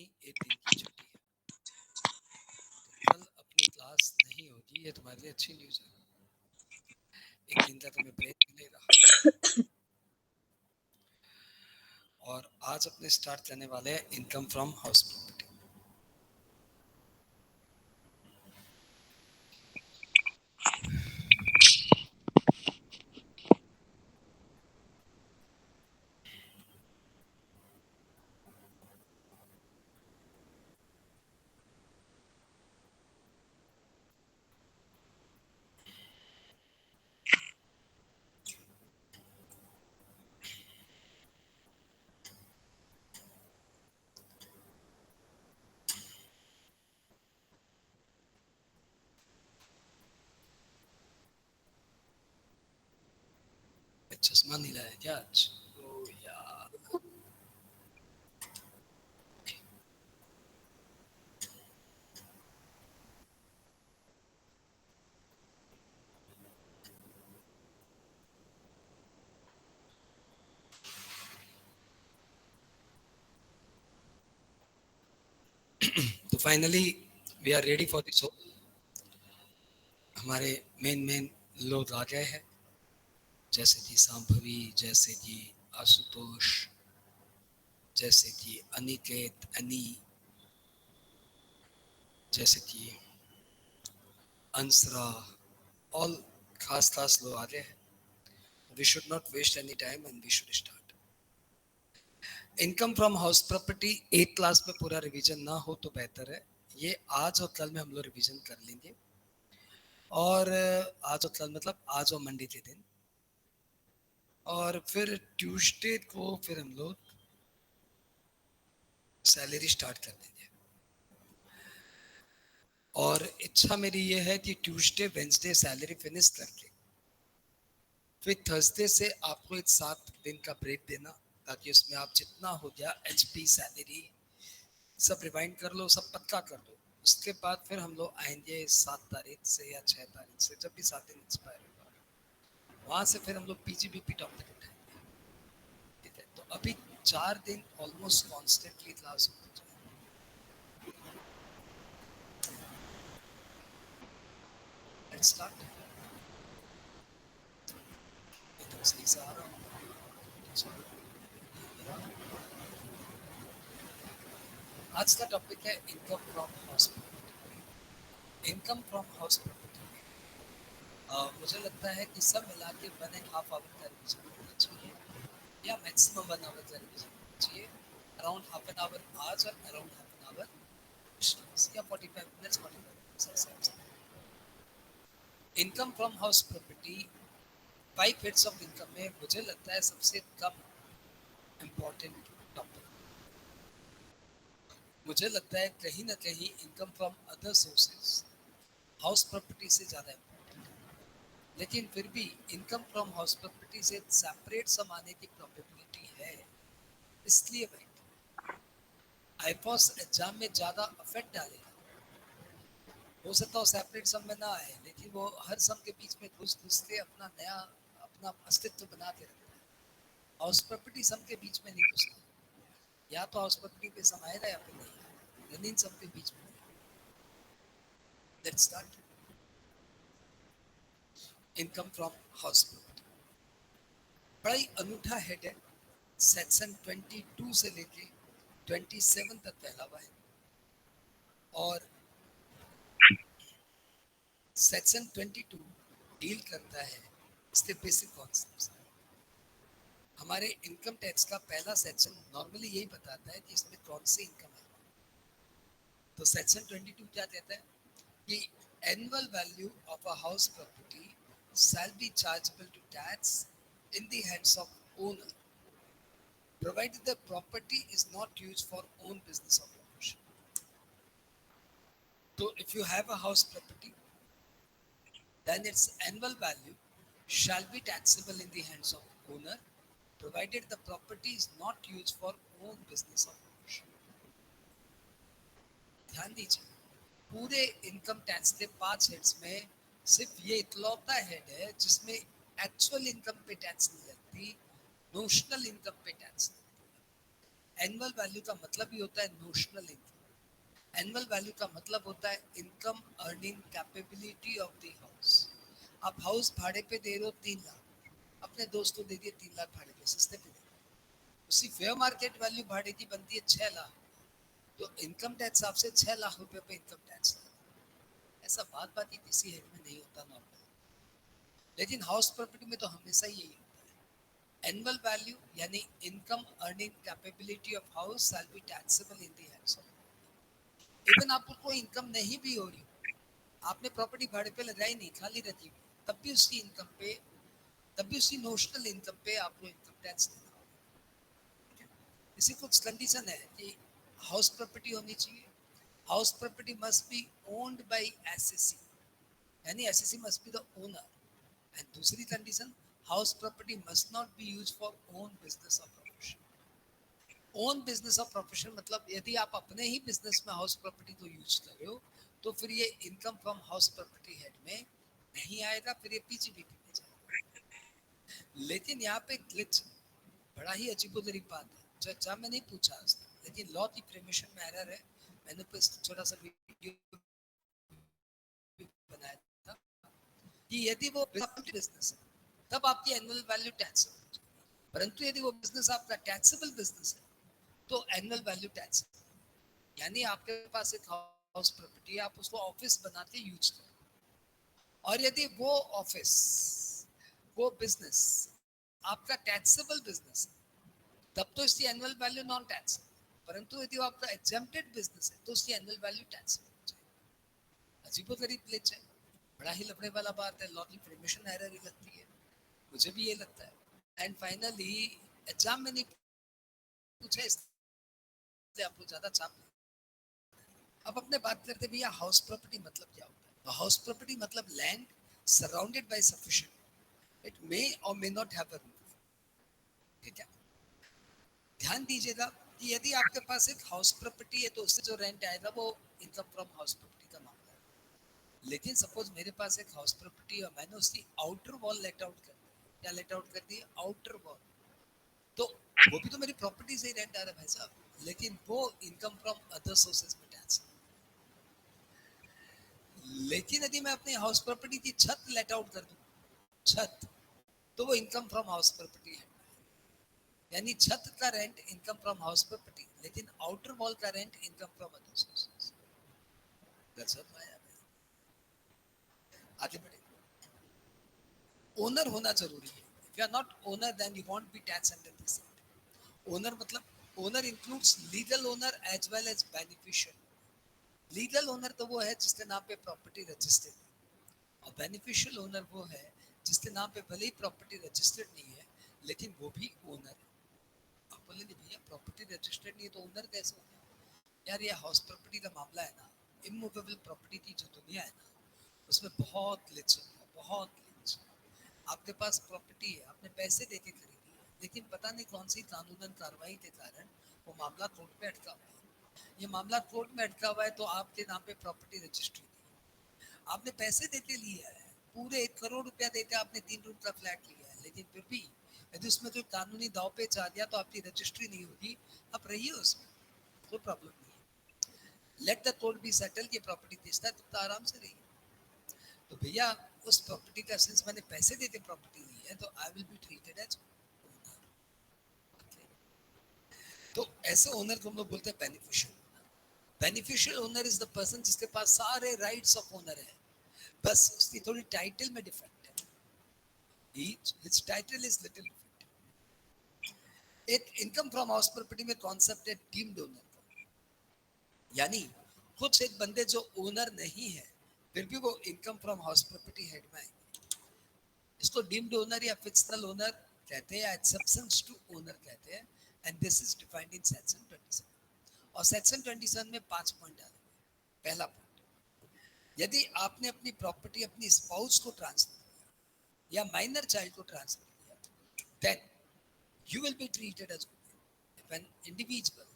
नहीं, एक दिन की छुट्टी है। तो कल अपनी क्लास नहीं होगी, ये तुम्हारे लिए अच्छी न्यूज़ है। एक दिन का तुम्हें ब्रेक मिलेगा। और आज अपने स्टार्ट करने वाले हैं इनकम फ्रॉम हाउस प्रॉपर्टी। चश्मा नहीं लाया क्या आज? ओ यार, तो finally we are ready for this show. हमारे मेन लोग आ गए हैं, जैसे कि सांभवी, जैसे कि आशुतोष, जैसे कि अनिकेत, अनी, जैसे कि अंसरा, ऑल खास लोग आ गए हैं। We should not waste any time and we should start. Income from house property एक क्लास में पूरा रिवीजन ना हो तो बेहतर है। ये आज और कल में हम लोग रिवीजन कर लेंगे। और आज और कल मतलब आज और मंडे के दिन, और फिर ट्यूसडे को फिर हम लोग सैलरी स्टार्ट कर देंगे। और इच्छा मेरी ये है कि ट्यूसडे वेंसडे सैलरी फिनिश करके फिर थर्सडे से आपको एक 7 दिन का ब्रेक देना, ताकि उसमें आप जितना हो गया एचपी सैलरी सब रिवाइंड कर लो, सब पक्का कर दो। उसके बाद फिर हम लोग आएंगे 7 तारीख से या 6 तारीख से, जब भी 7 दिन एक्सपायर होगा, वहां से फिर हम लोग पीजीबीपी टॉपिक उठाएंगे। ठीक है, तो अभी 4 दिन ऑलमोस्ट कॉन्स्टेंटली क्लास होती जाएगी। Let's start. एकदम सही से आ रहा हूँ। आज का टॉपिक है income from house property. Income from house property में मुझे लगता है कि सब मिला के 1.5 आवर का रिविजन होना चाहिए, या मैक्सिमम 1 आवर का रिविजन होना चाहिए। अराउंड हाफ एन आवर आज और अराउंड हाफ एन आवर या 45 minutes, 45 minutes. Income from house property 5 heads of income में मुझे लगता है सबसे कम इम्पोर्टेंट टॉपिक। मुझे लगता है कहीं ना कहीं income from other sources house property से ज़्यादा इम्पोर्टेंट है, लेकिन फिर भी इनकम फ्रॉम हाउस प्रॉपर्टी से सेपरेट सम आने की प्रोबेबिलिटी है। इसलिए भाई आईपॉस एग्जाम में ज़्यादा अफेक्ट डालेगा। हो सकता हो सेपरेट सम में ना आए, लेकिन वो हर सम के बीच में घुस घुस के अपना नया अपना अस्तित्व बना के रखता है। हाउस प्रॉपर्टी सम के बीच में नहीं घुसता, या तो हाउस प्रॉपर्टी पे सम आएगा या फिर नहीं आएगा, लेकिन सम के बीच में नहीं। Let's start. Income from house property बड़ा ही अनूठा हेड है। सेक्शन 22 से लेके 27 तक फैला हुआ है। और सेक्शन 22 डील करता है इसके बेसिक कॉन्सेप्ट्स। हमारे इनकम टैक्स का पहला सेक्शन नॉर्मली यही बताता है कि इसमें कौन सी इनकम है। तो सेक्शन 22 क्या कहता है कि annual value of a house property shall be chargeable to tax in the hands of owner, provided the property is not used for own business or promotion. So if you have a house property, then its annual value shall be taxable in the hands of owner, provided the property is not used for own business or promotion. ध्यान दीजिए, पूरे income tax के 5 heads में सिर्फ ये इकलौता head है जिसमें एक्चुअल इनकम पे टैक्स नहीं लगती, नोशनल इनकम पे टैक्स लगती एनुअल वैल्यू का मतलब ही होता है नोशनल इनकम। एनुअल वैल्यू का मतलब होता है income earning capability of the house. आप हाउस भाड़े पे दे रहे हो 3 लाख, अपने दोस्त को दे दिए 3 लाख भाड़े पे, सस्ते पे दे दिए। उसी फेयर मार्केट वैल्यू भाड़े की बनती है 6 लाख, तो इनकम टैक्स आपसे 6 लाख रुपए पे इनकम टैक्स। ऐसा बात बात ही किसी हेड में नहीं होता नॉर्मल, लेकिन हाउस प्रॉपर्टी में तो हमेशा यही होता है। एनुअल वैल्यू यानी income earning capability of house shall be taxable in the hands of. Even आपको कोई इनकम नहीं भी हो रही, आपने प्रॉपर्टी भाड़े पे लगाई नहीं, खाली रहती हुई, तब भी उसकी इनकम पे, तब भी उसकी नोशनल इनकम पे आपको इनकम टैक्स देना होगा। इसी कुछ कंडीशन है कि हाउस प्रॉपर्टी होनी चाहिए, house property must be owned by assessee, यानी assessee must be the owner. And दूसरी condition, house property must not be used for own business और प्रोफेशन। ओन बिजनेस और प्रोफेशन मतलब यदि आप अपने ही बिजनेस में हाउस प्रॉपर्टी को यूज कर रहे हो तो फिर ये income from house property head में नहीं आएगा, फिर ये पीजीबीपी में जाएगा। लेकिन यहाँ पे ग्लिच, बड़ा ही अजीबोगरीब बात है जो एग्जाम में नहीं पूछा आज तक, लेकिन लॉ की प्रेमिशन में एरर है। मैंने तो छोटा सा वीडियो बनाया था कि यदि वो बिजनेस है तब आपकी एनुअल वैल्यू टैक्स है, परंतु यदि वो बिजनेस आपका टैक्सेबल बिजनेस है तो एनुअल वैल्यू टैक्स, यानी आपके पास एक हाउस प्रॉपर्टी है, आप उसको ऑफिस बना के यूज करो, और यदि वो ऑफिस, वो बिजनेस आपका टैक्सेबल बिजनेस है तब तो इसकी एनुअल वैल्यू नॉन टैक्स, परंतु यदि वो आपका एग्जेम्प्टेड बिजनेस है तो उसकी एनुअल वैल्यू टैक्स हो जाएगी। अजीबोगरीब ग्लिच है, बड़ा ही लफड़े वाला बात है, लॉ की प्रेमिशन एरर ही लगती है, मुझे भी ये लगता है। एंड फाइनली एग्जाम में नहीं पूछा इसलिए आपको ज्यादा छाप। अब अपने बात करते भैया हाउस प्रॉपर्टी मतलब क्या होता है। तो हाउस प्रॉपर्टी मतलब land surrounded by sufficient, it may or may not have a roof. ठीक है, ध्यान दीजिएगा कि यदि आपके पास एक हाउस प्रॉपर्टी है तो उससे जो रेंट आएगा वो इनकम फ्रॉम हाउस प्रॉपर्टी का मामला है। लेकिन सपोज मेरे पास एक हाउस प्रॉपर्टी है और मैंने उसकी आउटर वॉल लेट आउट कर दी, क्या लेट आउट कर दी, आउटर वॉल, तो वो भी तो मेरी प्रॉपर्टी से ही रेंट आ रहा है भाई साहब, लेकिन वो इनकम फ्रॉम अदर सोर्सेज में टैक्स। लेकिन यदि मैं अपनी हाउस प्रॉपर्टी की छत लेट आउट कर दूं, छत, तो वो इनकम फ्रॉम हाउस प्रॉपर्टी है, यानी छत का rent income from house property, लेकिन आउटर वॉल का rent income from other sources. That's what my. आगे बढ़े, ओनर होना जरूरी है। If you are not owner then you won't be tax under this act. Owner मतलब owner includes legal owner as well as beneficial. Legal owner तो वो है जिसके नाम पे प्रॉपर्टी रजिस्टर्ड है, और बेनिफिशियल ओनर वो है जिसके नाम पे भले ही प्रॉपर्टी रजिस्टर्ड नहीं है लेकिन वो भी ओनर है। आप बोलेंगे भैया प्रॉपर्टी रजिस्टर्ड नहीं है तो ओनर कैसे हो गया। यार ये हाउस प्रॉपर्टी का मामला है ना, इमूवेबल प्रॉपर्टी की जो दुनिया है ना उसमें बहुत ग्लिच होता है, बहुत ग्लिच। आपके पास प्रॉपर्टी है, आपने पैसे देके खरीदी है, लेकिन पता नहीं कौन सी कानूनन कार्रवाई के कारण वो मामला कोर्ट में अटका हुआ है। ये मामला कोर्ट में अटका हुआ है तो आपके नाम पे प्रॉपर्टी रजिस्ट्री थी, आपने पैसे देके लिया है, पूरे 1 करोड़ रुपया देके आपने 3 रूम का फ्लैट लिया है, लेकिन फिर भी यदि उसमें कोई कानूनी दाव पेच आ गया तो आपकी रजिस्ट्री नहीं होगी, आप रहिए उसमें, कोई प्रॉब्लम नहीं है। Let the court be settle की प्रॉपर्टी बेचता है तो आराम से रहिए। तो भैया उस प्रॉपर्टी का सिंस मैंने पैसे देके प्रॉपर्टी ली है तो I will be treated as owner. तो ऐसे ओनर को हम लोग बोलते हैं beneficial. Beneficial owner is the person जिसके पास सारे राइट्स ऑफ ओनर है, बस उसकी थोड़ी टाइटल में डिफरेंट है, his title is little different. एक इनकम फ्रॉम हाउस प्रॉपर्टी में कॉन्सेप्ट है डीम्ड ओनर का, यानी कुछ एक बंदे जो ओनर नहीं है फिर भी वो income from house property head में आएंगे। इसको डीम्ड ओनर या फिक्शनल ओनर कहते हैं या एक्सेप्शंस टू ओनर कहते हैं, and this is defined in section 27। और सेक्शन 27 में 5 पॉइंट डाले हैं। पहला पॉइंट, यदि आपने अपनी प्रॉपर्टी अपनी स्पाउस को ट्रांसफर किया या माइनर चाइल्ड को ट्रांसफर किया, then you will be treated as owner. If an individual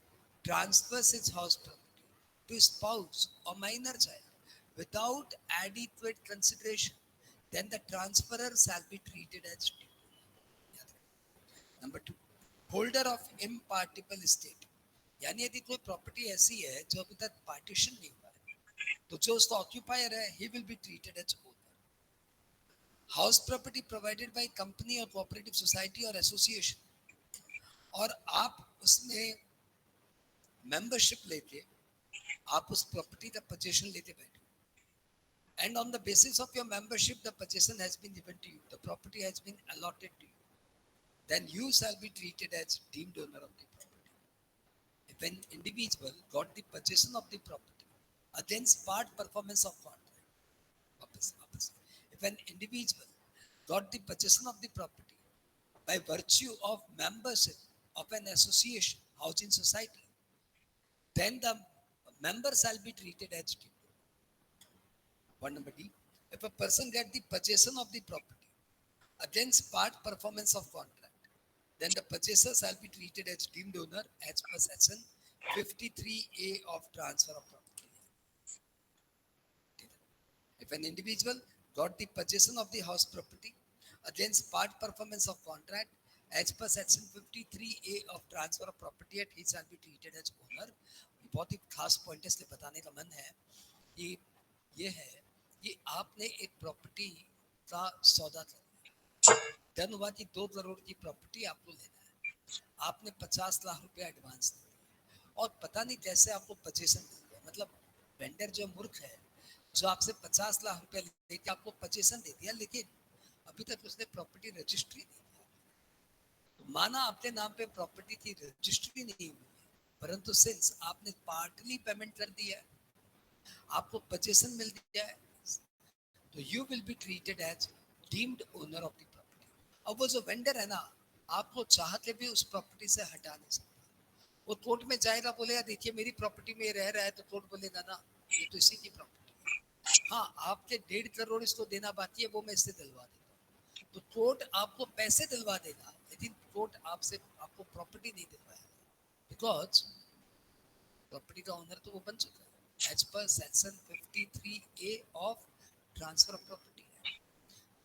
transfers his house property to his spouse or minor child without adequate consideration, then the transferor shall be treated as due. Number two, holder of impartible estate. यानी यदि कोई property ऐसी है जो अभी तक partition नहीं हुआ है, तो जो उसका ऑक्यूपायर है ही will be treated as owner. House property provided by company और कोऑपरेटिव सोसाइटी और एसोसिएशन, और आप उसमें मेंबरशिप लेके आप उस प्रॉपर्टी का पोजीशन लेते बैठे, and on the basis of your membership the possession has been given to you, the property has been allotted to you, then you shall be treated as deemed owner of the property. If an individual got the possession of the property against part performance of contract, opposite. If an individual got the possession of the property by virtue of membership of an association, housing society, then the member shall be treated as deemed. Point number D. If a person get the possession of the property against part performance of contract, then the purchaser shall be treated as deemed owner as per section 53A of transfer of property. If an individual got the possession of the house property against part performance of contract as per section 53A of transfer of property, he shall be treated as owner. बहुत ही खास point इसलिए बताने का मन है कि ये है कि आपने एक प्रॉपर्टी का सौदा कर, धन हुआ कि 2 करोड़ की प्रॉपर्टी आपको लेना है, आपने 50 लाख रुपया एडवांस दे दिया और पता नहीं कैसे आपको पोजीशन मिल गया. मतलब वेंडर जो मूर्ख है, जो आपसे 50 लाख रुपया लेके आपको पोजीशन दे दिया, लेकिन अभी तक उसने प्रॉपर्टी रजिस्ट्री नहीं की. तो माना आपके नाम पे प्रॉपर्टी की रजिस्ट्री नहीं हुई, परंतु सिंस आपने पार्टली पेमेंट कर दिया, आपको पोजीशन मिल गया है, तो you will be treated as deemed owner of the property. अब वो जो वेंडर है ना, आपको चाहते भी उस प्रॉपर्टी से हटा नहीं सकता. वो कोर्ट में जाएगा, बोलेगा देखिए मेरी प्रॉपर्टी में रह रहा है, तो कोर्ट बोलेगा ना ये तो इसी की प्रॉपर्टी है. हाँ, आपके 1.5 करोड़ इसको देना बाकी है, वो मैं इससे दिलवा देता हूँ. तो कोर्ट आपको पैसे दिलवा देगा, लेकिन कोर्ट आपसे आपको प्रॉपर्टी नहीं दिलवाएगा, बिकॉज प्रॉपर्टी का ओनर तो वो बन चुका है as per section 53A of transfer of property है.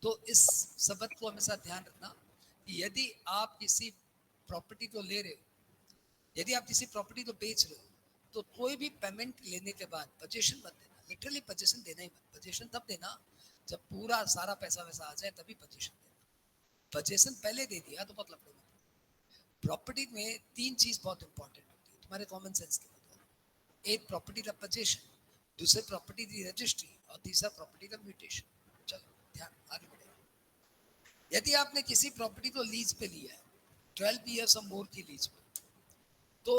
तो इस शब्द को हमेशा ध्यान रखना कि यदि आप किसी प्रॉपर्टी को ले रहे हो, यदि आप किसी प्रॉपर्टी को बेच रहे हो, तो कोई भी पेमेंट लेने के बाद पोजीशन मत देना. लिटरली पोजीशन देना ही मत. पोजीशन तब देना जब पूरा सारा पैसा वैसा आ जाए, तभी पोजीशन देना. पोजीशन पहले दे दिया तो मतलब नहीं. प्रॉपर्टी में 3 चीज बहुत इंपॉर्टेंट होती है, तुम्हारे कॉमन सेंस के बताओ. एक प्रॉपर्टी का पोजीशन, दूसरे प्रॉपर्टी की रजिस्ट्री, और तीसरा प्रॉपर्टी का म्यूटेशन. चलो ध्यान आगे बढ़े. यदि आपने किसी प्रॉपर्टी को लीज पे लिया है, 12 ईयर्स और मोर की लीज पे, तो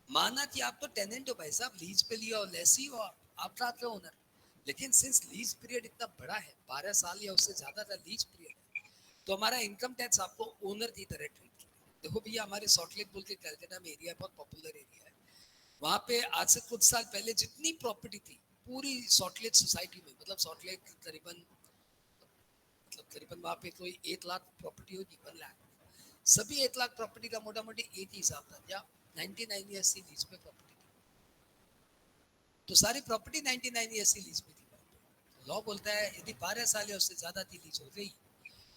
माना कि आप तो टेनेंट हो भाई साहब, लीज पे लिया हो, लेसी हो, आप रात हो ओनर, लेकिन सिंस लीज पीरियड इतना बड़ा है, 12 साल या उससे ज्यादा का लीज पीरियड है, तो हमारा इनकम टैक्स आपको ओनर की तरह ट्रीट किया. देखो भैया, हमारे सॉल्टलेक बोल के कलकत्ता में एरिया बहुत पॉपुलर एरिया है. वहाँ पे आज से कुछ साल पहले जितनी प्रॉपर्टी थी पूरी सॉल्टलेक सोसाइटी में, मतलब सॉल्टलेक करीबन वहाँ पे कोई 1 लाख प्रॉपर्टी होगी, 1 लाख, सभी 1 लाख प्रॉपर्टी का मोटा मोटी एक ही हिसाब था. या 99 ईयर्स की लीज पे प्रॉपर्टी थी, तो सारी प्रॉपर्टी 99 ईयर्स की लीज पे थी. लॉ बोलता है यदि 12 साल या उससे ज्यादा की लीज हो गई,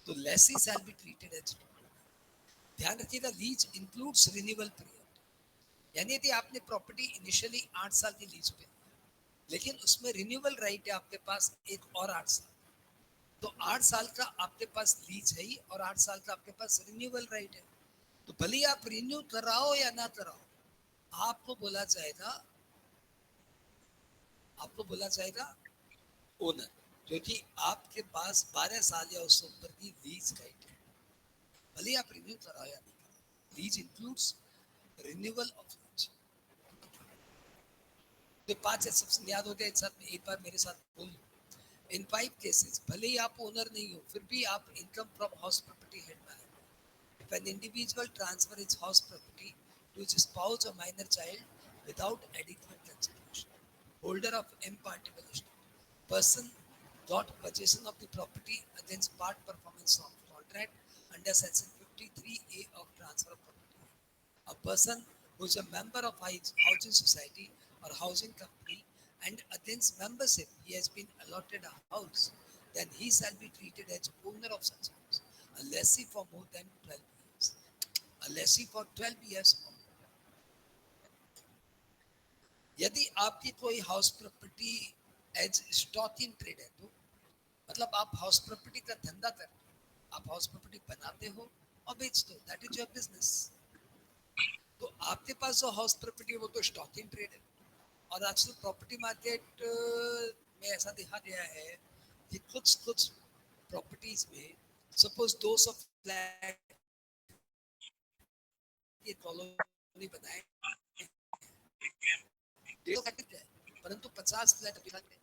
तो lessee shall be treated as. ध्यान रखिएगा, लीज इंक्लूड्स रिन्यूअल पीरियड. यानी यदि आपने प्रॉपर्टी इनिशियली 8 साल की लीज पे, लेकिन उसमें रिन्यूअल राइट है आपके पास एक और 8 साल, तो 8 साल का आपके पास लीज है ही, और 8 साल का आपके पास रिन्यूअल राइट है. तो भले आप रिन्यू कराओ या ना कराओ, आपको बोला जाएगा ओनर, क्योंकि आपके पास 12 साल या उससे ऊपर की लीज राइट है, भले आप रिन्यू कराओ या नहीं कराओ. Lease includes renewal of lease. तो 5 एक्सेप्शन याद होते हैं एक साथ में, एक बार मेरे साथ बोल. इन 5 केसेस, भले ही आप ओनर नहीं हो, फिर भी आप income from house property head manager. If an individual transfer his house property to his spouse or minor child without adequate consideration, holder of impartible estate, person got possession of the property against part performance of contract under section 53A of transfer of property. A person who is a member of housing society or housing company, and against membership he has been allotted a house, then he shall be treated as owner of such house. A lessee for more than 12 years. A lessee for 12 years. यदि आपकी कोई house property as stock in trade है तो मतलब आप house property का धंधा कर रहे हो, आप हाउस प्रॉपर्टी बनाते हो और बेचते हो, दैट इज योर बिजनेस। तो आपके पास जो हाउस प्रॉपर्टी है वो तो स्टॉक इन ट्रेड है। और आजकल प्रॉपर्टी मार्केट में ऐसा देखा गया है कि कुछ प्रॉपर्टीज में सपोज 200 फ्लैट की कॉलोनी बनाए, परंतु 50 फ्लैट अभी खाली है।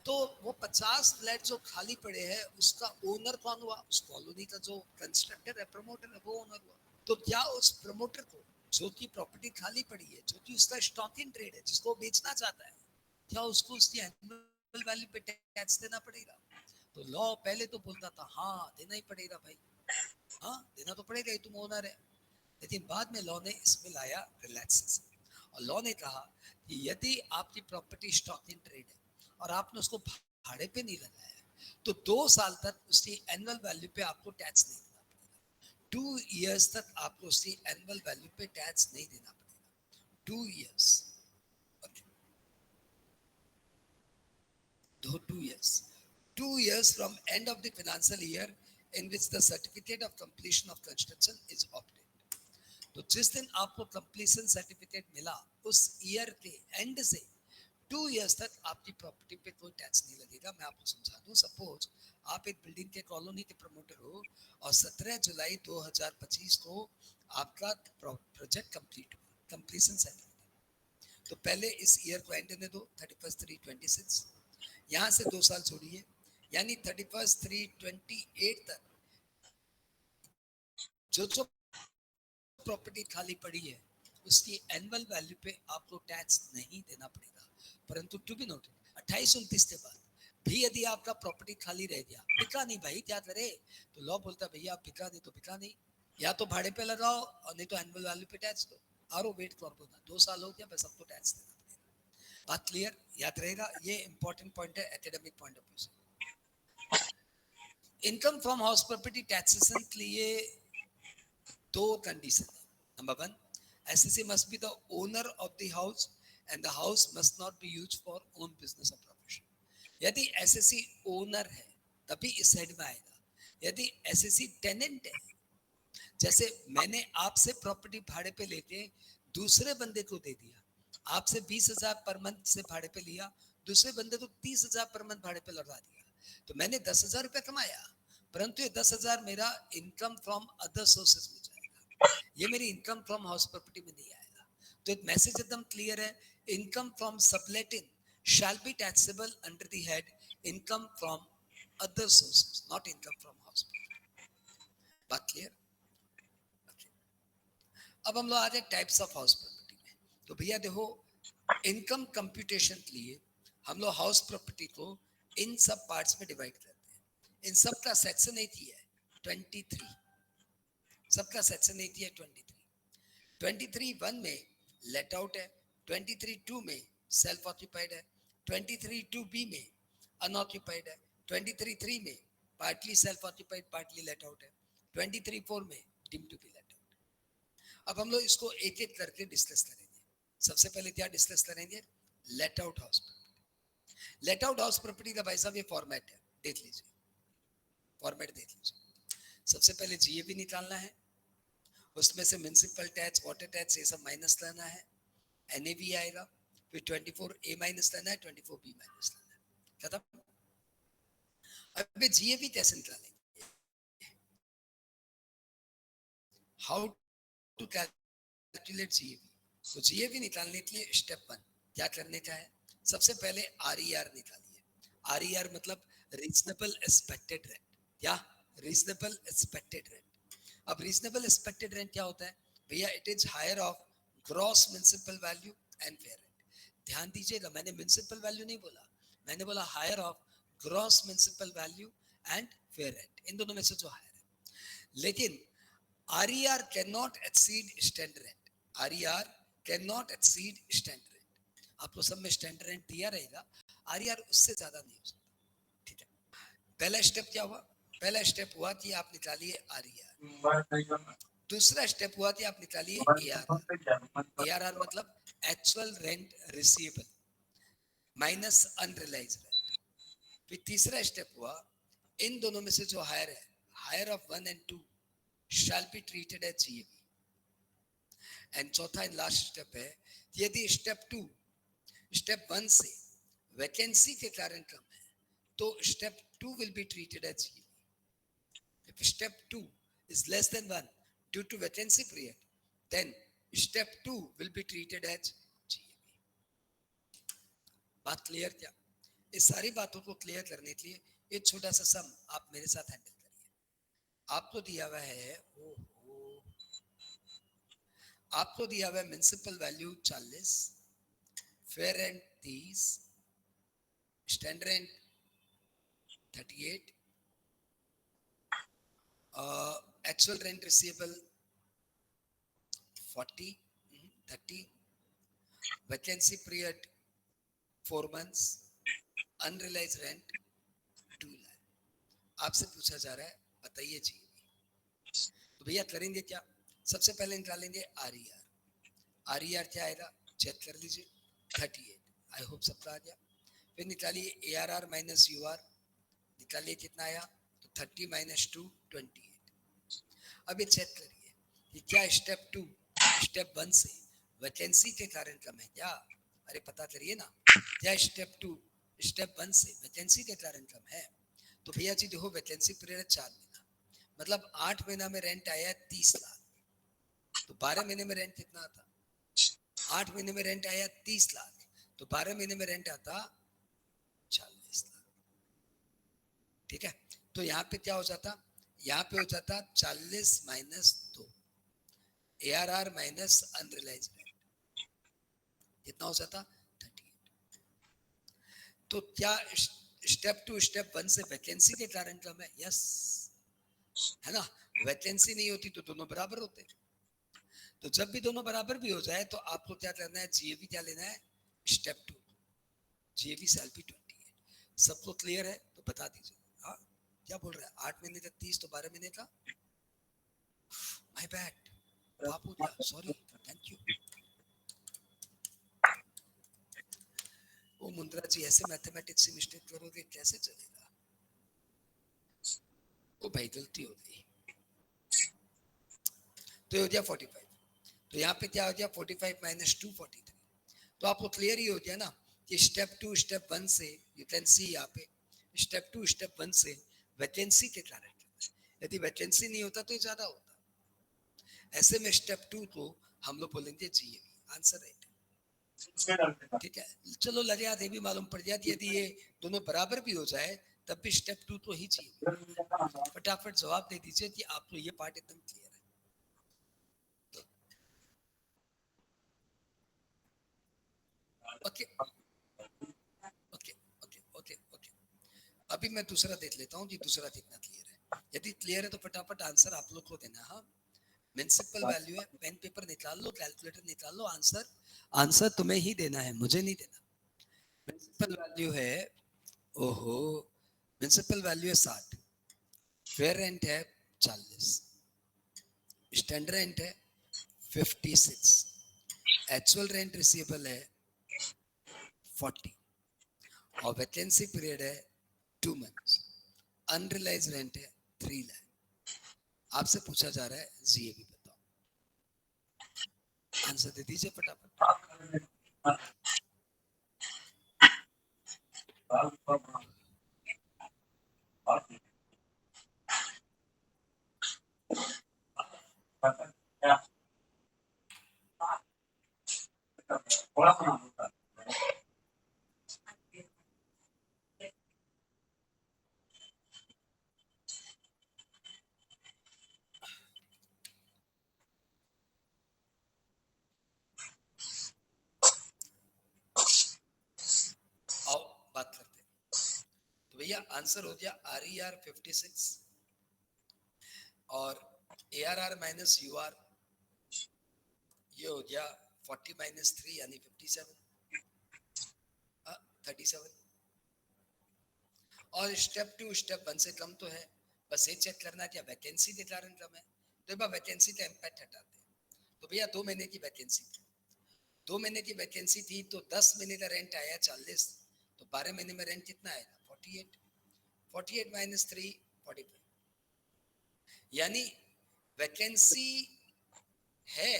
तो वो 50 फ्लैट जो खाली पड़े हैं उसका ओनर कौन हुआ? उस कॉलोनी का जो कंस्ट्रक्टर है, प्रमोटर है, वो ओनर हुआ। तो क्या उस प्रमोटर को जो की प्रॉपर्टी खाली पड़ी है, जो कि उसका स्टॉक इन ट्रेड है, जिसको बेचना चाहता है, क्या उसको उसकी एनुअल वैल्यू पे टैक्स देना पड़ेगा? तो लॉ पहले तो बोलता था हाँ देना ही पड़ेगा भाई, हाँ देना तो पड़ेगा ही, तुम ओनर है। लेकिन बाद में लॉ ने इसमें लाया रिलैक्सेशन और लॉ ने कहा कि यदि आपकी प्रॉपर्टी स्टॉक इन ट्रेड है और आपने उसको भाड़े पे नहीं लगाया तो 2 साल तक उसकी एनुअल वैल्यू पे आपको टैक्स नहीं देना पड़ेगा। 2 इयर्स तक आपको उसकी एनुअल वैल्यू पे टैक्स नहीं देना पड़ेगा। 2 years, 2 years. 2 years from end of the financial year in which the certificate of completion of construction is obtained. तो जिस दिन आपको कंप्लीशन सर्टिफिकेट मिला उस ईयर के एंड से 2 इयर्स तक आपकी प्रॉपर्टी पे कोई टैक्स नहीं लगेगा। मैं आपको समझा दूं, सपोज आप एक बिल्डिंग के कॉलोनी के प्रमोटर हो और 17 जुलाई 2025 को आपका प्रोजेक्ट कंप्लीट हुआ, कंप्लीशन सर्टिफिकेट। तो पहले इस ईयर को एंड होने दो 31/3/26, यहाँ से 2 साल छोड़िए, यानी 31/3/28 तक जो जो प्रॉपर्टी खाली पड़ी है उसकी एनुअल वैल्यू पे आपको टैक्स नहीं देना पड़ेगा। परंतु टू बी नोटेड 28-29 के बाद भी यदि आपका प्रॉपर्टी खाली रह गया, बिका नहीं भाई क्या करे, तो लॉ बोलता है भैया आप बिका नहीं तो बिका नहीं, या तो भाड़े पे लगाओ और नहीं तो एनुअल वैल्यू पे टैक्स दो। आरो वेट कर दो, 2 साल हो गया बस सबको टैक्स देना पड़ेगा। बात क्लियर? याद रहेगा, ये इंपॉर्टेंट पॉइंट है एकेडमिक पॉइंट ऑफ व्यू से। Income from house property taxation के लिए 2 कंडीशन है। Number 1, SSC must be the owner of the house and the house must not be used for own business और profession. यदि SSC owner है तभी इस head में आएगा। यदि एसएससी टेनेंट है, जैसे मैंने आपसे प्रॉपर्टी भाड़े पे लेके दूसरे बंदे को दे दिया, आपसे 20,000 पर मंथ से भाड़े पे लिया, दूसरे बंदे को 30,000 पर मंथ भाड़े पे लगा दिया, तो मैंने 10,000 रुपया कमाया, परंतु ये 10,000 मेरा इनकम फ्रॉम अदर सोर्सेज में जाएगा, ये मेरी इनकम फ्रॉम हाउस प्रॉपर्टी में नहीं आएगा। तो एक मैसेज एकदम क्लियर है, income from subletting shall be taxable under the head income from other sources, not income from house property। बात क्लियर? अब हम लोग आ जाए टाइप्स ऑफ हाउस प्रॉपर्टी में। तो भैया देखो, इनकम कंप्यूटेशन के लिए हम लोग हाउस प्रॉपर्टी को इन सब पार्ट्स में डिवाइड करते हैं। इन सब का सेक्शन 8 ही है 23, सबका सेक्शन 8 ही है 23। 23(1) में लेट आउट है, 23(2) में सेल्फ ऑक्यूपाइड है, 23(2)(b) में अनऑक्यूपाइड है, 23(3) में partly self occupied partly let out है, 23(4) में deemed to be let out. अब हम लोग इसको एक एक करके डिस्कस करेंगे। सबसे पहले क्या डिस्कस करेंगे? Let out house property. Let out house property का भाई साहब ये फॉर्मेट है, देख लीजिए, फॉर्मेट देख लीजिए। सबसे पहले जीएबी निकालना है, उसमें से म्युनिसिपल टैक्स, वाटर टैक्स ये सब माइनस लेना है, एनएवी आएगा, फिर 24A माइनस लेना है, 24B माइनस लेना है, खत्म। अब जीएबी कैसे निकालेंगे? How to calculate GAV? तो जीएबी निकालने के लिए स्टेप 1 क्या करने का है? सबसे पहले आरईआर निकालिए। आरईआर मतलब रीजनेबल एक्सपेक्टेड रेंट, या रीजनेबल एक्सपेक्टेड रेंट। अब रीजनेबल एक्सपेक्टेड रेंट क्या होता है भैया? It is higher of gross municipal value and fair rent. ध्यान दीजिएगा, मैंने म्युनिसिपल वैल्यू नहीं बोला, मैंने बोला higher of gross municipal value and fair rent, इन दोनों में से जो हायर है। लेकिन RER cannot exceed standard rent, RER cannot exceed standard rent। आपको सब में स्टैंडर्ड रेंट दिया रहेगा, RER उससे ज्यादा नहीं हो सकता, ठीक है। पहला स्टेप क्या हुआ? पहला स्टेप हुआ कि आप निकालिए RER। दूसरा स्टेप हुआ कि आप निकालिए ARR। ARR मतलब actual rent receivable minus unrealised rent. फिर तीसरा स्टेप हुआ, इन दोनों में से जो हायर है, higher of 1 and 2 shall be treated as GAV। And चौथा एंड लास्ट स्टेप है, यदि स्टेप 1 से वैकेंसी के कारण कम है तो step 2 will be treated as GAV। If step 2 is less than 1 due to vacancy period, then step 2 will be treated as GAV। बात क्लियर क्या? इस सारी बातों को क्लियर करने के लिए एक छोटा सा सम आप मेरे साथ हैंडल करिए। आपको दिया हुआ है, आपको दिया हुआ है municipal value 40, fair rent 30, standard rent 38, actual rent receivable 40, 30, vacancy period 4 months, unrealised rent 2 lakh. आपसे पूछा जा रहा है बताइए जी, तो भैया करेंगे क्या? सबसे पहले निकालेंगे RER। RER क्या आएगा? चेक कर लीजिए, 38। आई होप सबका आ गया। फिर निकालिए ARR माइनस UR, निकालिए कितना आया? तो 30 माइनस 2 28। अब ये चेक करिए कि क्या स्टेप 2 स्टेप 1 से वैकेंसी के कारण कम है क्या? अरे पता करिए ना, क्या स्टेप 2 स्टेप 1 से वैकेंसी के कारण कम है? तो भैया जी देखो, वैकेंसी पीरियड 4 महीना, मतलब 8 महीना में रेंट आया 30 लाख, तो 12 महीने में रेंट कितना आता? 8 महीने में रेंट आया 30 लाख, तो 12 महीने में रेंट आता 40 लाख। ठीक है, तो यहाँ पे क्या हो जाता? यहाँ पे हो जाता 40 minus 2, ARR minus unrealised rent, कितना हो जाता? 38। तो क्या स्टेप 2 स्टेप 1 से वैकेंसी के कारण कम है? यस, है ना। वैकेंसी नहीं होती तो दोनों बराबर होते। तो जब भी दोनों बराबर भी हो जाए तो आपको क्या करना है? GAV क्या लेना है? Step 2, GAV shall be 28। सबको क्लियर है तो बता दीजिए। हाँ, क्या बोल रहा है? 8 महीने का 30 तो 12 महीने का, माय बैड, पाप हो गया, सॉरी, थैंक यू। वो मुंद्रा जी, ऐसे मैथमेटिक्स से मिस्टेक करोगे कैसे चलेगा? ओ भाई, गलती हो गई। तो ये हो गया 45। तो यहाँ पे क्या हो गया? 45 माइनस 2 43। तो आपको क्लियर ही हो गया ना कि स्टेप 2 स्टेप 1 से, यू कैन सी यहाँ पे स्टेप 2 स्टेप 1 से वैकेंसी के कारण, यदि वैकेंसी नहीं होता तो ये ज्यादा होता। ऐसे में स्टेप 2 को हम लोग बोलेंगे GAV। Answer right. ठीक है, चलो लगे हाथ ये भी मालूम पड़ गया कि यदि ये दोनों बराबर भी हो जाए तब भी स्टेप 2 तो ही चाहिए। फटाफट जवाब दे दीजिए कि आपको ये पार्ट एकदम क्लियर है। Okay okay okay okay okay. अभी मैं दूसरा देख लेता हूँ कि दूसरा कितना क्लियर है। यदि क्लियर है तो फटाफट आंसर आप लोग को देना। हाँ, म्युनिसिपल वैल्यू है, पेन पेपर निकाल लो, कैलकुलेटर निकाल लो, आंसर आंसर तुम्हें ही देना है, मुझे नहीं देना। म्युनिसिपल वैल्यू है, ओहो, म्युनिसिपल वैल्यू है 60, फेयर रेंट है 40, स्टैंडर्ड रेंट है 56, एक्चुअल रेंट रिसीवेबल है 40 और वैकेंसी पीरियड है 2 months, अनरिलाइज रेंट है 3 लाख। आपसे पूछा जा रहा है GAV बताओ। आंसर दे दीजिए फटाफट। आओ बात करते हैं। तो भैया आंसर हो गया RER 56 और ARR माइनस UR, ये हो गया 40 माइनस 3 यानी 57, 37। और स्टेप 2 स्टेप 1 से कम तो है, बस ये चेक करना क्या वैकेंसी के कारण कम है। तो एक बार वैकेंसी का इम्पैक्ट हटाते हैं। तो भैया 2 महीने की वैकेंसी थी, 2 महीने की वैकेंसी थी तो 10 महीने का रेंट आया 40, तो 12 महीने में रेंट कितना आएगा 48, 48 माइनस 3 45, यानी वैकेंसी है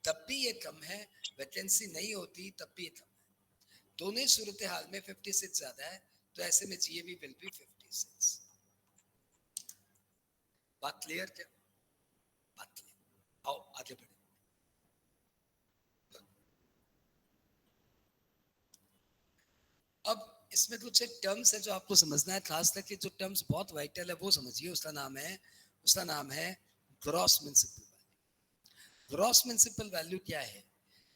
तब भी ये कम है, वैकेंसी नहीं होती तब भी ये कम है। दोनों ही सूरत हाल में 56 ज्यादा है, तो ऐसे में जीएबी विल बी 56। बात क्लियर क्या? बात क्लियर। आओ आगे बढ़े। अब इसमें कुछ एक टर्म्स है जो आपको समझना है, खास करके जो टर्म्स बहुत वाइटल है वो समझिए। उसका नाम है gross municipal value. Gross municipal value क्या है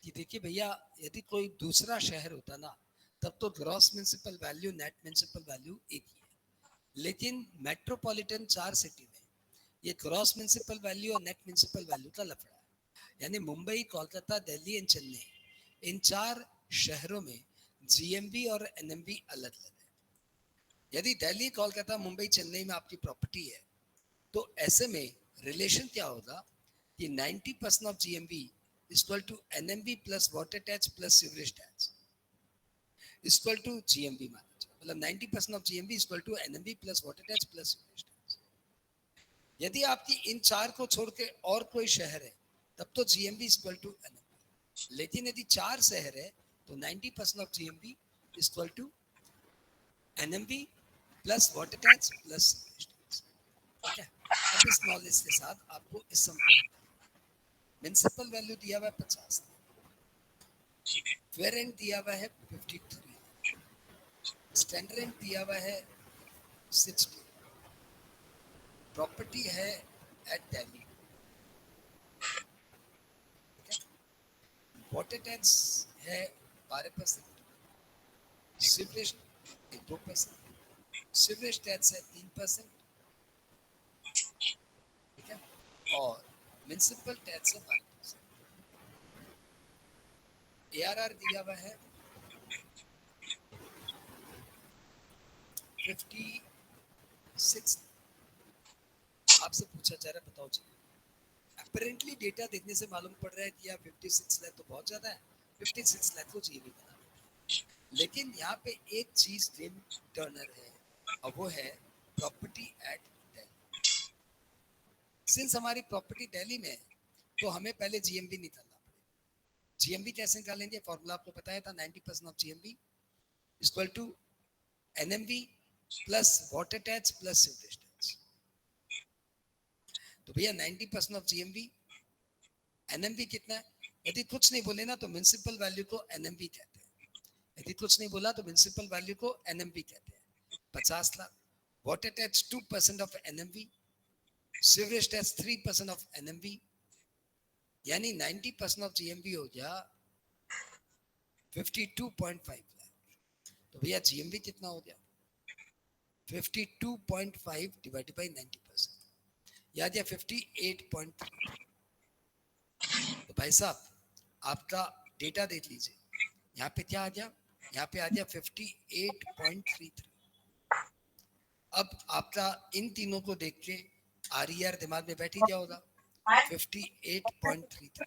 कि देखिए भैया, यदि कोई दूसरा शहर होता ना तब तो gross municipal value net municipal value एक ही है, लेकिन मेट्रोपॉलिटन 4 सिटी में ये ग्रॉस म्युनिसिपल वैल्यू और नेट म्युनिसिपल वैल्यू का लफड़ा है। यानी मुंबई, कोलकाता, दिल्ली एंड चेन्नई, इन 4 शहरों में जीएमबी और एनएमबी अलग अलग है। यदि दिल्ली, कोलकाता, मुंबई, चेन्नई में आपकी प्रॉपर्टी है तो ऐसे में रिलेशन क्या होगा कि 90% of GMV equal to NMV plus water tax plus sewerage tax equal टू जीएमबी माना जाए। मतलब 90% of GMV equal to NMV plus water tax plus sewerage tax. यदि आपकी इन 4 को छोड़ के और कोई शहर है तब तो जीएमबी इक्वल टू एनएमबी, लेकिन यदि 4 शहर है तो 90% of GMV equal to NMV plus water tax plus sewerage tax. ठीक है, अब इस नॉलेज के साथ आपको इस सम को म्युनिसिपल वैल्यू दिया हुआ है 50, फेयर रेंट दिया हुआ है 53, स्टैंडर्ड रेंट दिया हुआ है 60, प्रॉपर्टी है एट दिल्ली, वाटर टैक्स है 12%, सीवरेज 2%, सीवरेज टैक्स है 3%, ठीक है, और म्युनिसिपल टैक्स है 5%। एआरआर दिया हुआ है 56। आपसे पूछा जा रहा है बताओ जी, अपरेंटली डेटा देखने से मालूम पड़ रहा है कि यार 56 लाख तो बहुत ज्यादा है, 56 लाख को जीएबी बना, लेकिन यहाँ पे एक चीज ड्रीम टर्नर है और वो है प्रॉपर्टी एट दिल्ली। सिंस हमारी प्रॉपर्टी दिल्ली में है तो हमें पहले जीएमबी निकालना पड़ेगा। जीएमबी कैसे निकालेंगे? फॉर्मूला आपको बताया था, 90% of GMV equal to NMV plus water tax plus sewerage tax. तो भैया 90% ऑफ जीएमबी, एनएमबी कितना है? यदि कुछ नहीं बोले ना तो म्युनिसिपल वैल्यू को एनएमबी कहते हैं, यदि कुछ नहीं बोला तो म्युनिसिपल वैल्यू को एनएमबी कहते हैं। 50 lakh, water tax 2% of NMB, sewerage tax 3% of NMB, यानी 90% ऑफ जीएमबी हो गया 52.5 लाख। तो भैया जीएमबी कितना हो गया? 52.5 डिवाइडेड बाय 90%, या 58.3। तो भाई साहब आपका डेटा देख लीजिए, यहाँ पे क्या आ गया? यहाँ पे आ गया 58.33। अब आपका इन तीनों को देख के आरईआर दिमाग में बैठ ही क्या होगा? 58.33।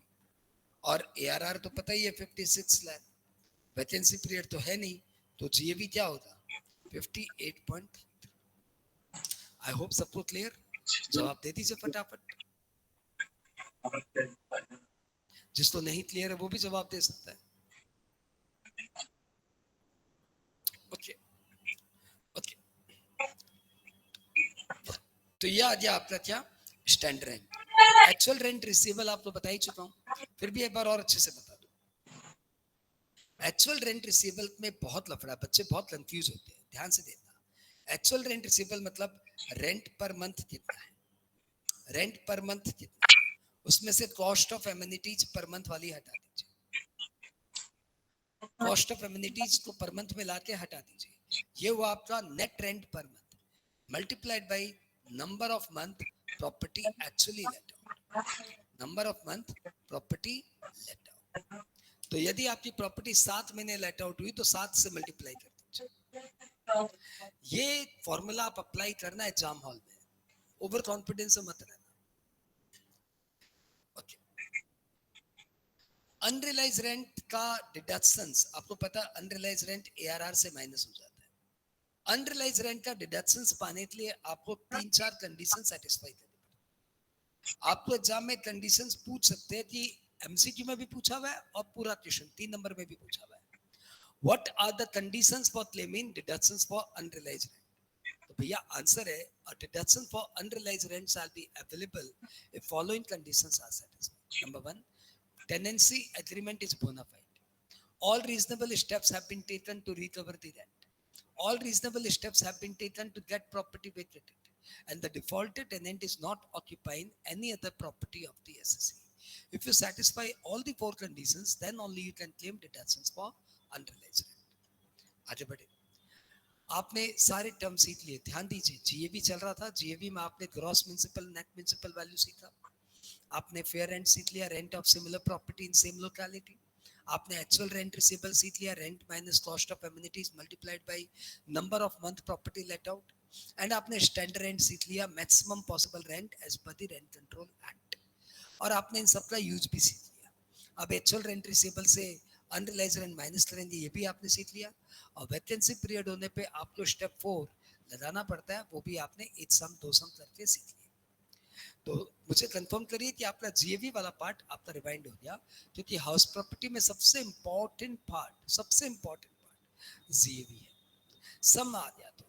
और एआरआर तो पता ही है 56 लाख, वैकेंसी पीरियड तो है नहीं, तो जीएबी क्या होगा? 58.33। आई होप सबको क्लियर। जवाब दे दीजिए फटाफट, जिसको नहीं क्लियर है वो भी जवाब दे सकता है। ओके ओके, तो ये आ गया आपका क्या? Standard rent. Actual rent receivable आपको बता ही चुका हूं, फिर भी एक बार और अच्छे से बता दूं। एक्चुअल रेंट रिसीवेबल में बहुत लफड़ा, बच्चे बहुत कंफ्यूज होते हैं, ध्यान से देखना। एक्चुअल रेंट रिसीवेबल मतलब रेंट पर मंथ कितना है, रेंट पर मंथ कितना है, उसमें से cost of amenities per month वाली हटा दीजिए, कॉस्ट ऑफ एमिनिटीज को पर मंथ में लाके हटा दीजिए। ये हुआ आपका net rent per month multiplied by number of month property actually let out, number of month property let out. तो यदि आपकी प्रॉपर्टी 7 महीने लेट आउट हुई तो 7 से मल्टीप्लाई कर दीजिए। ये फॉर्मूला आप अप्लाई करना एग्जाम हॉल में, ओवर कॉन्फिडेंस से मत रहना। ओके, अनरियलाइज रेंट का डिडक्शंस, आपको पता है अनरियलाइज रेंट एआरआर से माइनस हो जाता है। अनरियलाइज रेंट का डिडक्शंस पाने के लिए आपको 3-4 कंडीशन सेटिस्फाई करनी पड़ती। आपको एग्जाम में कंडीशंस पूछ सकते हैं कि एमसीक्यू में भी पूछा हुआ है और पूरा क्वेश्चन 3 नंबर में भी पूछा हुआ है। What are the conditions for claiming deductions for unrealised rent? तो भैया आंसर है a deduction for unrealised rent shall be available if following conditions are satisfied. Number 1, tenancy agreement is bona fide. All reasonable steps have been taken to recover the rent. All reasonable steps have been taken to get property vacated. And the defaulted tenant is not occupying any other property of the SSE. If you satisfy all the 4 conditions, then only you can claim deductions for unrealized rent. आगे बढ़े। आपने सारे term सीख लिए, ध्यान दीजिए। GAV चल रहा था, जीएवी में आपने gross municipal net municipal value सीखा, आपने फेयर रेंट सीख लिया, rent of similar property in same locality, आपने एक्चुअल रेंट रिसीवेबल सीख लिया, rent minus cost of amenities multiplied by number of month property let out, and आपने standard rent सीख लिया, maximum possible rent as per the rent control act, और आपने इन सबका यूज भी सीख लिया। अब एक्चुअल रेंट रिसीवेबल से अनरियलाइज्ड रेंट माइनस करेंगे, ये भी आपने सीख लिया। और वैकेंसी पीरियड होने पे आपको स्टेप 4 लगाना पड़ता है, वो भी आपने एक सम दो सम करके सीख लिया। तो मुझे कंफर्म करिए कि आपका जीएवी वाला पार्ट आपका रिवाइंड हो गया, क्योंकि हाउस प्रॉपर्टी में सबसे इंपॉर्टेंट पार्ट जीएवी है। सम आ गया तो,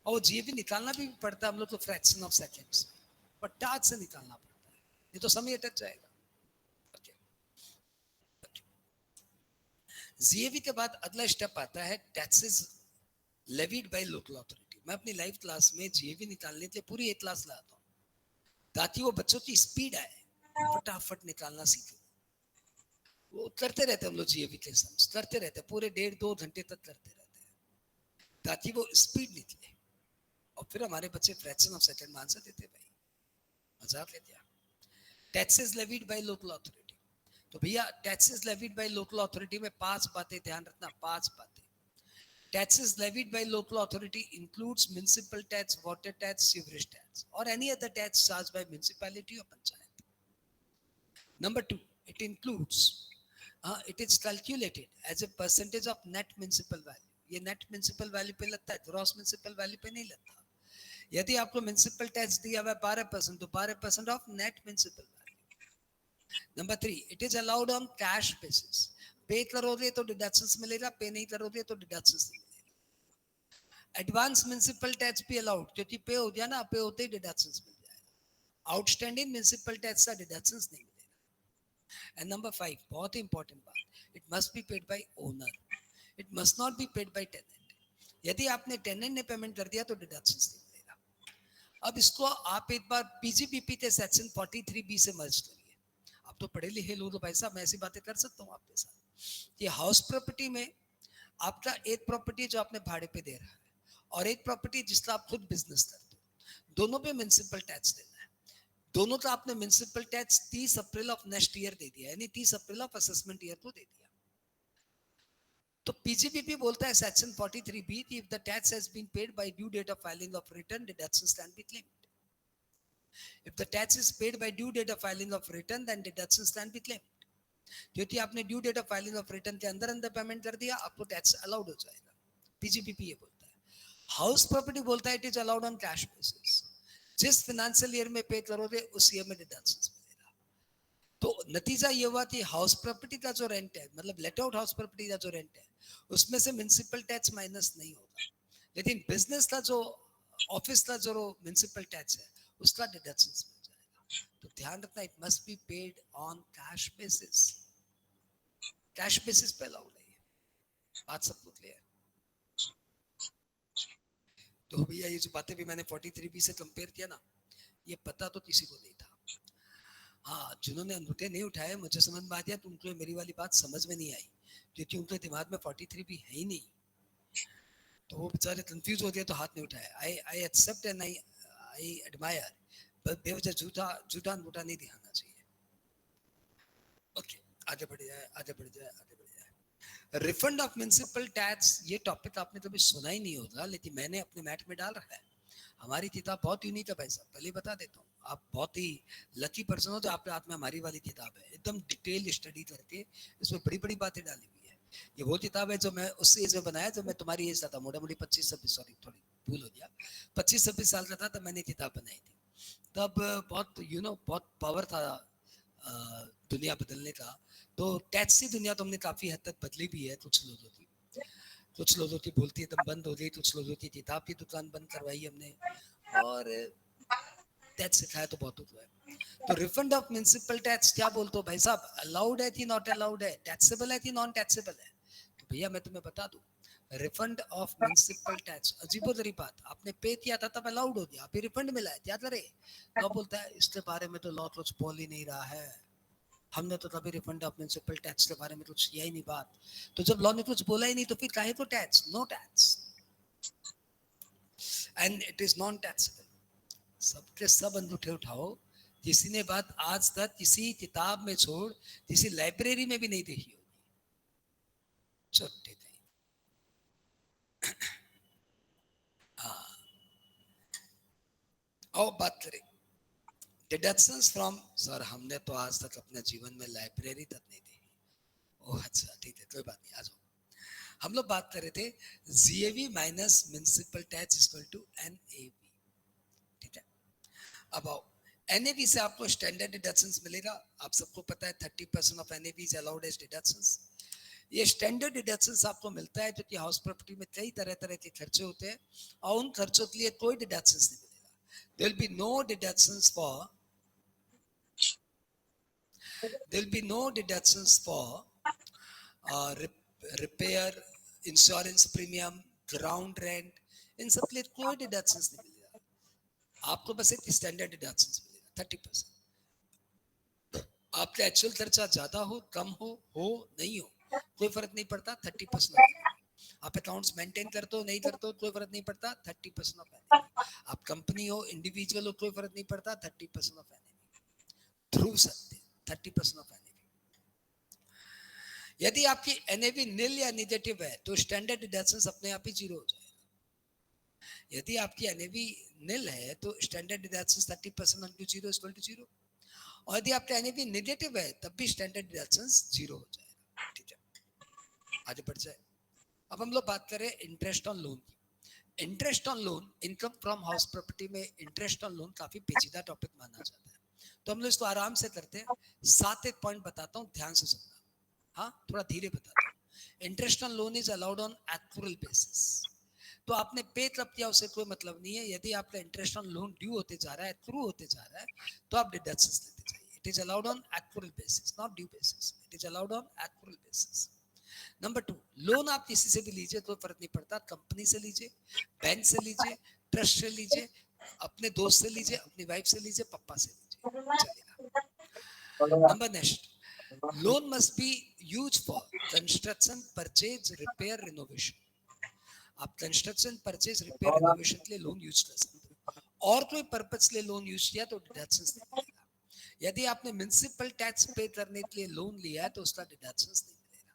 और जीएवी निकालना भी पड़ता है हम लोग को फ्रैक्शन ऑफ सेकेंड्स, पर टाक से निकालना पड़ता है, ये तो समय अटक जाएगा। जीएवी के बाद अगला स्टेप आता है taxes levied by local authority. मैं अपनी लाइव क्लास में जीएवी निकालने के लिए पूरी एक क्लास लाता हूँ, ताकि वो बच्चों की स्पीड आए, फटाफट निकालना सीखे। वो करते रहते हम लोग जीएवी के सम्स करते रहते, पूरे 1.5-2 घंटे तक करते रहते हैं, ताकि वो स्पीड निकले, और फिर हमारे बच्चे फ्रैक्शन ऑफ सेकंड में आंसर देते। भाई मजाक लेते हैं। Taxes levied by local authority, तो भैया taxes levied by local authority में 5 बातें ध्यान रखना, 5 बातें। Taxes levied by local authority includes municipal tax, water tax, sewerage tax, or any other tax charged by municipality or panchayat. Number 2, it includes, it is calculated as a percentage of net municipal value. ये net municipal value पे लगता है, gross municipal value पे नहीं लगता। यदि आपको municipal tax दिया हुआ है 12%, तो 12% of net municipal value. Number 3, it is allowed on cash basis. पे करोगे तो डिडक्शंस मिलेगा, पे नहीं करोगे तो डिडक्शंस नहीं मिलेगा। एडवांस म्युनिसिपल टैक्स भी अलाउड, क्योंकि पे हो गया ना, पे होते ही डिडक्शंस मिल जाएगा। आउटस्टैंडिंग म्युनिसिपल टैक्स का डिडक्शंस नहीं मिलेगा। एंड नंबर 5, बहुत ही इंपॉर्टेंट बात, it must be paid by owner, it must not be paid by tenant. यदि आपने टेनेंट ने पेमेंट कर दिया तो डिडक्शंस नहीं मिलेगा। अब इसको आप एक बार पीजीबीपी के सेक्शन 43B से मर्ज करिए। आप तो पढ़े लिखे लोग तो भाई साहब, मैं ऐसी बातें कर सकता हूँ आपके साथ। ये हाउस प्रॉपर्टी में आपका एक प्रॉपर्टी जो आपने भाड़े पे दे रहा है, और एक प्रॉपर्टी जिसका आप खुद बिजनेस करते हो, दोनों पे म्युनिसिपल टैक्स देना है। दोनों का आपने municipal tax 30 April of next year दे दिया, यानी 30 अप्रैल ऑफ असेसमेंट ईयर को दे दिया। तो पीजीबीपी बोलता है section 43B, if the tax has been paid by due date of filing of return, deductions can be claimed. If the tax is paid by due date of filing of return, then deductions can be claimed. क्योंकि आपने due date of filing of return के अंदर अंदर payment कर दिया, आपको tax allowed हो जाएगा। पीजीबीपी ये बोलता है। हाउस प्रॉपर्टी बोलता है it is allowed on cash basis. जिस फाइनेंशियल ईयर में पे करोगे उस ईयर में डिडक्शंस मिलेगा। तो नतीजा ये हुआ कि हाउस प्रॉपर्टी का जो रेंट है, मतलब लेट आउट हाउस प्रॉपर्टी का जो रेंट है, उसमें से म्युनिसिपल टैक्स माइनस नहीं होगा, लेकिन बिजनेस का जो ऑफिस का जो म्युनिसिपल टैक्स है उसका डिडक्शंस मिल जाएगा। तो ध्यान रखना, it must be paid on cash basis. Cash basis पे अलाउड है, बात सबको क्लियर। तो भैया ये जो बातें भी मैंने 43B से कंपेयर किया ना, ये पता तो किसी को नहीं था। हाँ, जिन्होंने अंगूठे नहीं उठाए, मुझे समझ में आ गया, तो उनको मेरी वाली बात समझ में नहीं आई, क्योंकि उनके दिमाग में 43B है ही नहीं, तो वो बेचारे कंफ्यूज हो गए तो हाथ नहीं उठाया। I accept and I admire, पर बेवजह झूठा अंगूठा नहीं दिखाना चाहिए। ओके, आगे बढ़ जाए, आगे बढ़ जाए, आगे बढ़ जाए। रिफंड ऑफ म्युनिसिपल टैक्स, ये टॉपिक आपने कभी सुना ही नहीं होगा, लेकिन मैंने अपने मैट में डाल रखा है। हमारी किताब बहुत यूनिक है भाई साहब, पहले बता देता हूँ। आप बहुत ही लकी पर्सन हो जो आपके हाथ में हमारी वाली किताब है, एकदम डिटेल स्टडी करके इसमें बड़ी बड़ी बातें डाली हुई है। ये वो किताब है जो मैं उस एज में बनाया जब मैं तुम्हारी एज का था, मोटा मोटी 25-26, सॉरी थोड़ी भूल हो गया, 25-26 साल का था तब मैंने किताब बनाई थी। तब बहुत बहुत पावर था दुनिया बदलने का। तो टैक्स सी दुनिया तो हमने काफी हद तक बदली भी है। कुछ लोगों की बोलती एकदम बंद हो गई, कुछ लोगों की किताब की दुकान बंद करवाई हमने, और टैक्स सिखाया तो बहुत हुआ है। तो रिफंड ऑफ म्युनिसिपल टैक्स क्या बोलते हो भाई साहब, अलाउड है कि नॉट अलाउड है, टैक्सेबल है कि नॉन टैक्सेबल है? तो भैया मैं तुम्हें बता दूं, रिफंड ऑफ म्युनिसिपल टैक्स अजीबोगरीब बात, आपने पे किया था तब अलाउड हो गया, अभी रिफंड मिला है, क्या करे? लॉ बोलता है इसके बारे में तो लॉ कुछ बोल ही नहीं रहा है, हमने तो कभी रिफंड ऑफ म्युनिसिपल टैक्स के बारे में कुछ किया ही नहीं बात। तो जब लॉ ने कुछ बोला ही नहीं तो फिर काहे को tax? No tax and it is non taxable. सबके सब अंगूठे उठाओ, किसी ने बात आज तक किसी किताब में छोड़ किसी लाइब्रेरी में भी नहीं देखी होगी। छोटे थे। हाँ, और बात करें डिडक्शंस फ्रॉम, सर हमने तो आज तक अपने जीवन में लाइब्रेरी तक नहीं देखी। ओह अच्छा ठीक है, कोई बात नहीं, आ जाओ। हम लोग बात कर रहे थे GAV minus municipal tax equal to NAV, ठीक है? अब आओ, एनएवी से आपको स्टैंडर्ड डिडक्शंस मिलेगा। आप सबको पता है 30% of NAV is allowed as deductions. ये स्टैंडर्ड डिडक्शंस आपको मिलता है क्योंकि हाउस प्रॉपर्टी में कई तरह तरह के खर्चे होते हैं और उन खर्चों के लिए कोई डिडक्शंस नहीं मिलेगा। There will be no deductions for there will be no deductions for repair, insurance premium, ground rent, इन सब के लिए कोई डिडक्शंस नहीं मिलेगा। आपको बस एक स्टैंडर्ड डिडक्शंस मिलेगा 30%। आपका एक्चुअल खर्चा ज्यादा हो कम हो नहीं हो कोई फर्क नहीं पड़ता, 30% ऑफ एनएवी। आप अकाउंट्स मेंटेन करते हो नहीं करते हो कोई फर्क नहीं पड़ता, 30% ऑफ एनएवी। आप कंपनी हो इंडिविजुअल हो कोई फर्क नहीं पड़ता, 30% ऑफ एनएवी थ्रू सकते, 30% ऑफ एनएवी। यदि आपकी एनएवी नील या निगेटिव है तो स्टैंडर्ड डिडक्शंस अपने आप ही जीरो हो जाएगा। यदि आपकी एनएवी नील है तो standard deductions 30% on to zero equal to zero, और यदि आपका एनएवी निगेटिव है तब भी स्टैंडर्ड डिडक्शंस जीरो हो जाएगा। ठीक है, आगे बढ़ जाए। अब हम लोग बात करें इंटरेस्ट ऑन लोन की। Interest on loan, income from house property में इंटरेस्ट ऑन लोन काफी पेचीदा टॉपिक माना जाता है, तो हम लोग इसको आराम से करते हैं। 7 पॉइंट बताता हूँ, ध्यान से सुनना। हाँ थोड़ा धीरे बताता हूँ। Interest on loan is allowed on actual basis. तो आपने पे कब किया उससे कोई मतलब नहीं है। यदि आपका इंटरेस्ट ऑन लोन ड्यू होते जा रहा है, थ्रू होते जा रहा है, तो आप डिडक्शंस लेते जाइए। It is allowed on actual basis, not due basis, it is allowed on actual basis. Number 2, loan आप किसी से भी लीजिए कोई फर्क नहीं पड़ता, कंपनी से लीजिए, बैंक से लीजिए, ट्रस्ट से लीजिए, अपने दोस्त से लीजिए, अपनी वाइफ से लीजिए, पापा से लीजिए, चलेगा। Number next, loan must be use for construction, purchase, repair, renovation. आप कंस्ट्रक्शन, परचेज, रिपेयर, रिनोवेशन के लिए लोन यूज कर सकते हो। और कोई पर्पस के लिए लोन यूज किया तो डिडक्शंस नहीं मिलेगा। यदि आपने म्युनिसिपल टैक्स पे करने के लिए लोन लिया है तो उसका डिडक्शंस नहीं मिलेगा।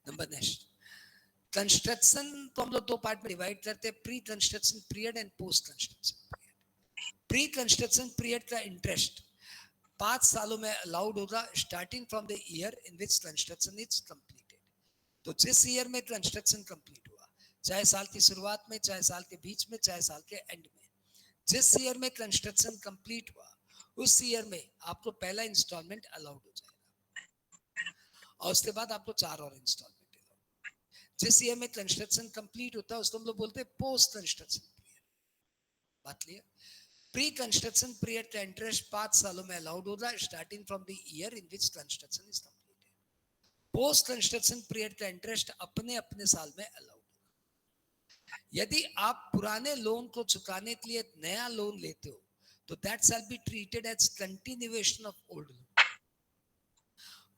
नंबर नेक्स्ट, कंस्ट्रक्शन को हम लोग 2 पार्ट में डिवाइड करते हैं, pre construction period and post construction period. Pre construction period का इंटरेस्ट 5 सालों में अलाउड होगा, starting from the year in which construction is completed. तो जिस ईयर में कंस्ट्रक्शन कंप्लीट हुआ, चाहे साल की शुरुआत में, चाहे साल के बीच में, चाहे साल के एंड में, जिस ईयर में कंस्ट्रक्शन कंप्लीट हुआ उस ईयर में आपको पहला इंस्टॉलमेंट अलाउड हो जाएगा, और उसके बाद आपको 4 और इंस्टॉलमेंट अलाउड। जिस ईयर में कंस्ट्रक्शन कंप्लीट होता है उसको हम लोग बोलते हैं पोस्ट कंस्ट्रक्शन पीरियड। बात क्लियर? प्री कंस्ट्रक्शन पीरियड का इंटरेस्ट 5 सालों में अलाउड होगा, starting from the year in which construction is completed. Post construction period का इंटरेस्ट अपने अपने साल में अलाउड होगा। यदि आप पुराने लोन को चुकाने के लिए नया लोन लेते हो तो that shall be treated as continuation of old loan.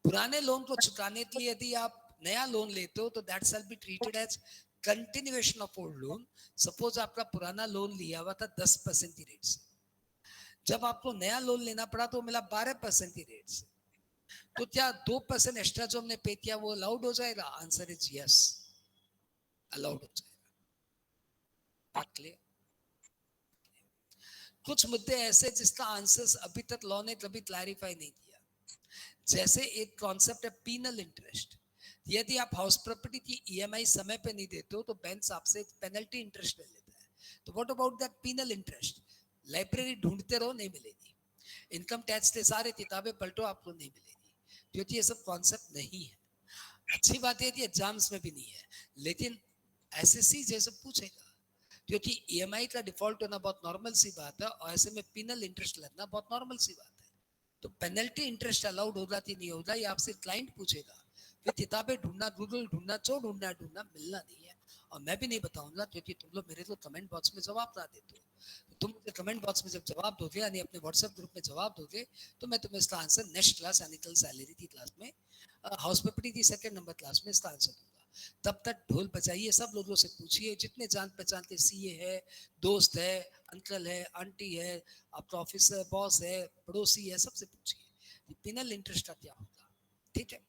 पुराने लोन को चुकाने के लिए यदि आप नया लोन लेते हो तो that shall be treated as continuation of old loan. Suppose आपका पुराना लोन लिया हुआ था 10% की रेट से, जब आपको नया लोन लेना पड़ा तो मिला 12% की रेट से, तो क्या 2% एक्स्ट्रा जो हमने पे किया वो अलाउड हो जाएगा? आंसर इज यस, अलाउड हो जाएगा। बात क्लियर? कुछ मुद्दे ऐसे जिसका आंसर्स अभी तक लॉ ने कभी क्लैरिफाई नहीं किया, जैसे एक कॉन्सेप्ट है पीनल इंटरेस्ट। यदि आप हाउस प्रॉपर्टी की ईएमआई समय पे नहीं देते हो तो बैंक आपसे पेनल्टी इंटरेस्ट ले लेता है। तो what about that penal interest? Library ढूंढते रहो, नहीं मिलेगी। इनकम टैक्स के सारे किताबें पलटो, आपको नहीं मिलेगी, क्योंकि ये सब कॉन्सेप्ट नहीं है। अच्छी बात है कि एग्जाम्स में भी नहीं है, लेकिन एसएससी जैसे पूछेगा, क्योंकि ईएमआई का डिफॉल्ट होना बहुत नॉर्मल सी बात है, और ऐसे में पिनल इंटरेस्ट लगना बहुत नॉर्मल सी बात है। तो पेनल्टी इंटरेस्ट अलाउड होगा कि नहीं होगा, ये आपसे क्लाइंट पूछेगा। फिर किताबें ढूंढना, गूगल ढूंढना, जो ढूंढना ढूंढना, मिलना नहीं है। और मैं भी नहीं बताऊंगा, क्योंकि तुम लोग मेरे को कमेंट बॉक्स में जवाब ना देते हो। तो तुम मुझे कमेंट बॉक्स में जब जवाब दोगे, यानी अपने व्हाट्सएप ग्रुप में जवाब दोगे, तो मैं तुम्हें इसका आंसर नेक्स्ट क्लास यानी कल सैलरी की क्लास में, हाउस प्रॉपर्टी की सेकंड नंबर क्लास में इसका आंसर दूंगा। तब तक ढोल बजाइए, सब लोगों से पूछिए, जितने जान पहचान के सीए है, दोस्त है, अंकल है, आंटी है, आपका ऑफिस बॉस है, पड़ोसी है, सबसे पूछिए पिनल इंटरेस्ट का क्या होगा। ठीक है?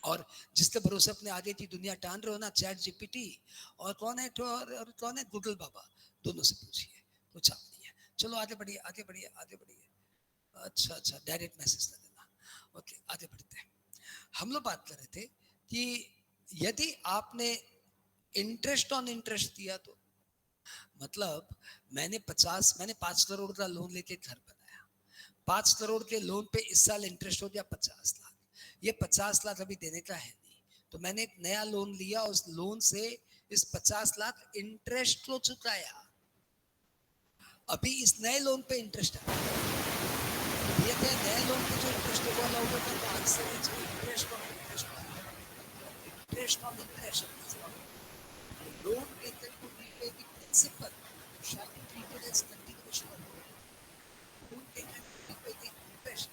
और जिसके भरोसे अपने आगे की दुनिया टान रहे हो ना, चैट जीपीटी और कौन है तो, और कौन है गूगल बाबा, दोनों से पूछिए, कुछ आप नहीं है। चलो आगे बढ़िए, आगे बढ़िए, आगे बढ़िए। अच्छा अच्छा, डायरेक्ट मैसेज कर देना। ओके, आगे बढ़ते हैं। हम लोग बात कर रहे थे कि यदि आपने इंटरेस्ट ऑन इंटरेस्ट दिया, तो मतलब मैंने 5 करोड़ का लोन लेके घर बनाया, 5 करोड़ के लोन पे इस साल इंटरेस्ट हो गया 50 लाख। ये 50 लाख अभी देने का है नहीं, तो मैंने एक नया लोन लिया, उस लोन से इस 50 लाख इंटरेस्ट को चुकाया। अभी इस नए लोन पे इंटरेस्ट है, ये नए लोन पे जो इंटरेस्ट होगा अलाउड होगा, तो answer is interest on interest. Interest on interest, loan taken to repay the principal shall be treated as continuation of loan. Loan taken to repay the interest.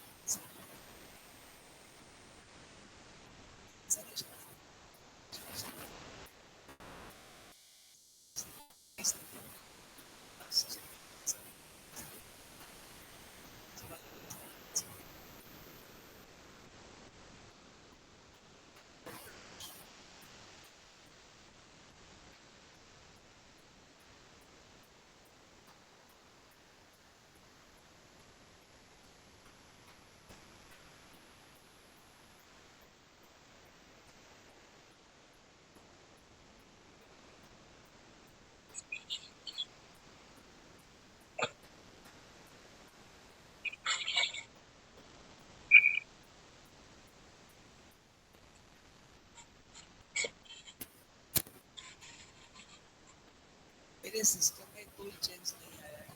मेरे system में कोई change नहीं आया है।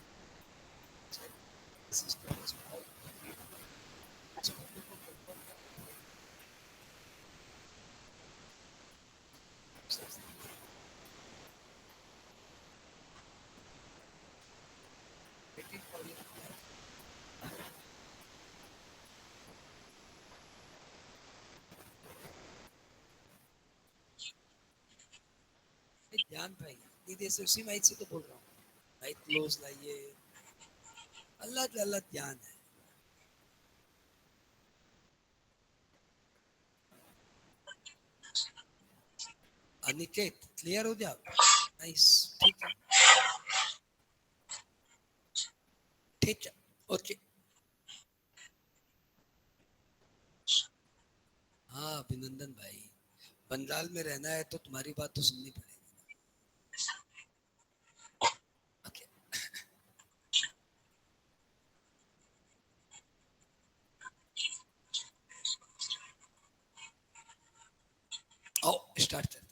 System is बहुत ध्यान भाई, दीदी से उसी माइक से तो बोल रहा हूँ, माइक क्लोज लाइए, अल्लाह अल्लाह ध्यान है। अनिकेत क्लियर हो गया? नाइस, ठीक है, ठीक है, ओके। हाँ अभिनंदन भाई, बंगाल में रहना है तो तुम्हारी बात तो सुननी पड़ेगी। ओके, आओ स्टार्ट करते हैं।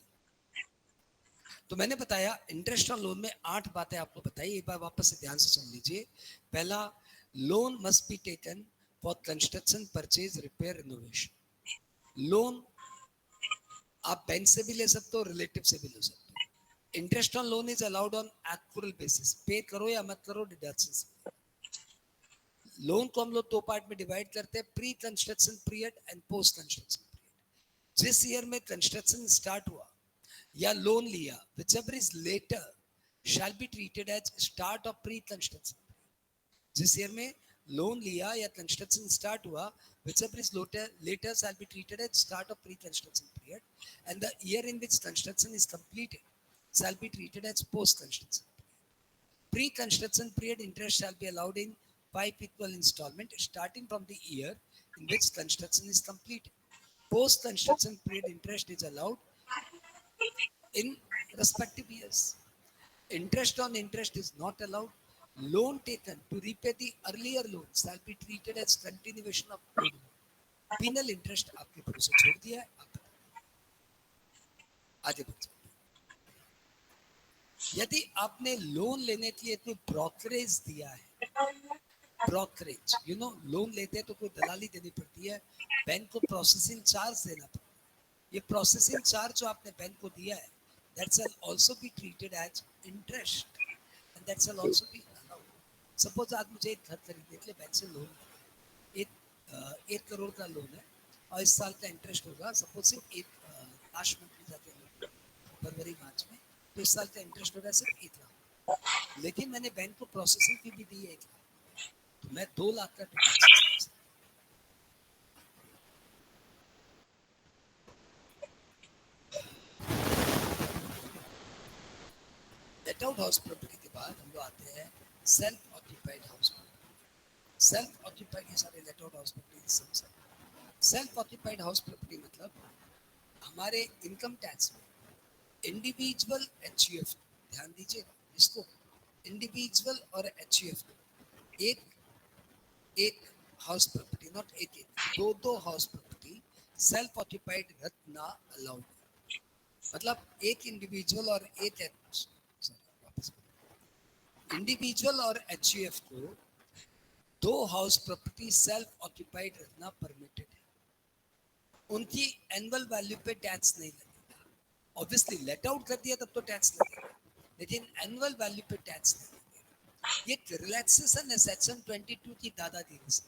तो मैंने बताया इंटरेस्ट ऑन लोन में 8 बातें आपको बताई, एक बार वापस से ध्यान से सुन लीजिए। पहला, loan must be taken for construction, purchase, repair, renovation. Loan आप बैंक से भी ले सकते हो, रिलेटिव से भी ले सकते हो। Interest on loan is allowed on actual basis, पे करो या मत करो, डिडक्शन। लोन को हम लोग 2 पार्ट में डिवाइड करते हैं, pre construction period and post construction period. जिस ईयर में कंस्ट्रक्शन स्टार्ट हुआ या लोन लिया, whichever is later shall be treated as start of pre construction। जिस ईयर में लोन लिया या कंस्ट्रक्शन स्टार्ट हुआ, whichever is later shall be treated as start of pre construction period, and the year in which construction is completed shall be treated as post construction period। Pre-construction period interest shall be allowed in 5 equal installment starting from the year in which construction is complete. Post-construction period interest is allowed in respective years. Interest on interest is not allowed. Loan taken to repay the earlier loan shall be treated as continuation of old loan. Penal interest आपके भरोसे छोड़ दिया है, आप आगे बढ़ जाओ। यदि आपने लोन लेने के लिए कोई ब्रोकरेज दिया है, ब्रोकरेज लोन लेते हैं तो कोई दलाली देनी पड़ती है, बैंक को प्रोसेसिंग चार्ज देना पड़ता है। ये प्रोसेसिंग चार्ज जो आपने बैंक को दिया है, that shall also be treated as interest and that shall also be allowed. Suppose आज मुझे एक घर खरीदने के लिए बैंक से लोन एक 1 करोड़ का लोन है और इस साल का इंटरेस्ट होगा सपोज सिर्फ लास्ट मंथ में जाते हैं फरवरी मार्च में, तो इस साल का इंटरेस्ट होगा सिर्फ 1 लाख, लेकिन मैंने बैंक को प्रोसेसिंग फी भी दी है 1 लाख, तो मैं 2 लाख का deposit. Let out house property के बाद हम लोग आते हैं self occupied house property. Self occupied ये सारे लेट आउट हाउस प्रॉपर्टी सब। सेल्फ ऑक्यूपाइड हाउस प्रॉपर्टी मतलब हमारे इनकम टैक्स में इंडिविजुअल एचयूएफ, ध्यान दीजिएगा इसको, इंडिविजुअल और एचयूएफ एक एक हाउस प्रॉपर्टी, नॉट एक दो हाउस प्रॉपर्टी सेल्फ ऑक्यूपाइड रखना अलाउड। मतलब एक इंडिविजुअल और एक इंडिविजुअल और एचयूएफ को 2 हाउस प्रॉपर्टी सेल्फ ऑक्यूपाइड रखना परमिटेड है। उनकी एनुअल वैल्यू पे टैक्स नहीं लगेगा। ऑब्वियसली लेट आउट कर दिया तब तो टैक्स लगेगा, लेकिन एनुअल वैल्यू पे टैक्स नहीं लगेगा। ये रिलैक्सेशन है सेक्शन 22 की दादागिरी से।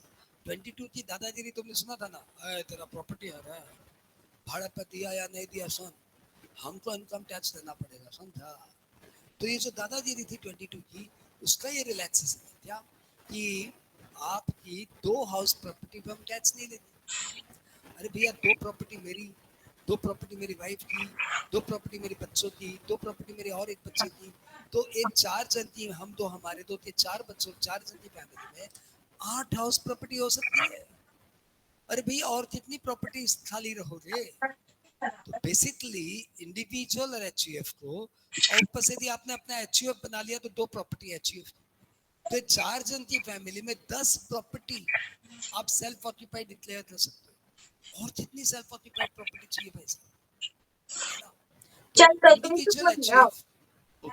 22 की दादागिरी तुमने सुना था ना, तेरा प्रॉपर्टी आ रहा है, भाड़ा पर दिया या नहीं दिया सुन, हमको इनकम टैक्स देना पड़ेगा, समझा। तो ये जो दादागिरी थी 22 की, उसका ये रिलैक्सेशन है क्या कि आपकी 2 हाउस प्रॉपर्टी पे हम टैक्स नहीं लेंगे। अरे भैया 2 प्रॉपर्टी मेरी, 2 प्रॉपर्टी मेरी वाइफ की, 2 प्रॉपर्टी मेरे बच्चों की, 2 प्रॉपर्टी मेरे और एक बच्चे की, तो एक 4 जन की, हम 2 हमारे 2 के 4 बच्चों, 4 जन की फैमिली में 8 हाउस प्रॉपर्टी हो सकती है। अरे भैया और कितनी प्रॉपर्टी खाली रहोगे। तो बेसिकली इंडिविजुअल और एचयूएफ को, और ऊपर से यदि आपने अपना एचयूएफ बना लिया तो 2 प्रॉपर्टी एचयूएफ, तो 4 जन की फैमिली में 10 प्रॉपर्टी आप सेल्फ ऑक्यूपाइड डिक्लेयर कर सकते हो। और कितनी सेल्फ ऑक्यूपाइड प्रॉपर्टी चाहिए भाई साहब, तो इंडिविजुअल एचयूएफ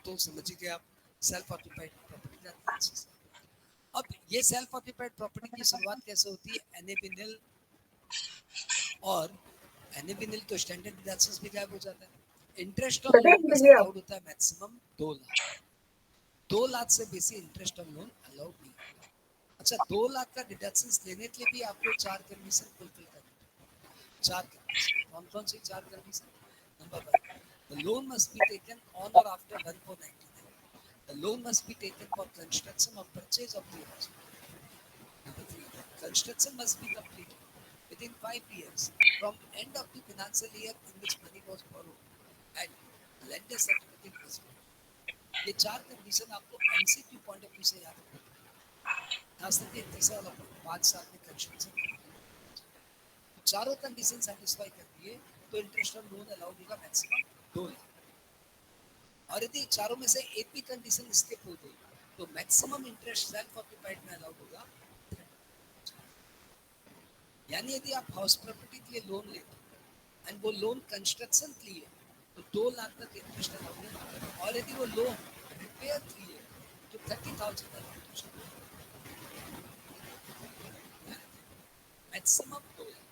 तो समझिए आप सेल्फ ऑक्यूपाइड प्रॉपर्टी का। अब ये सेल्फ ऑक्यूपाइड प्रॉपर्टी की शुरुआत कैसे होती है, एनेबिनल, और एनेबिनल तो स्टैंडर्ड डिडक्शंस भी गायब हो जाता है। इंटरेस्ट ऑन लोन कैसे अलाउड होता है, मैक्सिमम 2 लाख, 2 लाख से बेसी इंटरेस्ट ऑन लोन अलाउड नहीं होता। अच्छा 2 लाख का डिडक्शंस लेने के लिए भी आपको 4 कंडीशन फुलफिल करनी है। 4 कंडीशन कौन कौन सी 4 condition? Number 1, the loan must be taken on or after 1499. The loan must be taken for construction or purchase of the house. Number 3, construction must be completed within 5 years from end of the financial year in which money was borrowed and lender certificate was made. ये 4 condition आपको MCQ point of view से याद रखना है। खास करके तीसरा वाला 5 साल में कंस्ट्रक्शन, चारों कंडीशन सेटिस्फाई कर दिए तो इंटरेस्ट ऑन लोन अलाउड होगा मैक्सिमम 2 लाख। और यदि चारों में से एक भी कंडीशन स्किप हो गई तो मैक्सिमम इंटरेस्ट सेल्फ ऑक्यूपाइड में अलाउड होगा। यानी यदि आप हाउस प्रॉपर्टी के लिए लोन लेते हो एंड वो लोन कंस्ट्रक्शन के लिए तो 2 लाख तक इंटरेस्ट अलाउड है, और यदि वो लोन रिपेयर के लिए तो 30,000 तक इंटरेस्ट मैक्सिमम 2 लाख।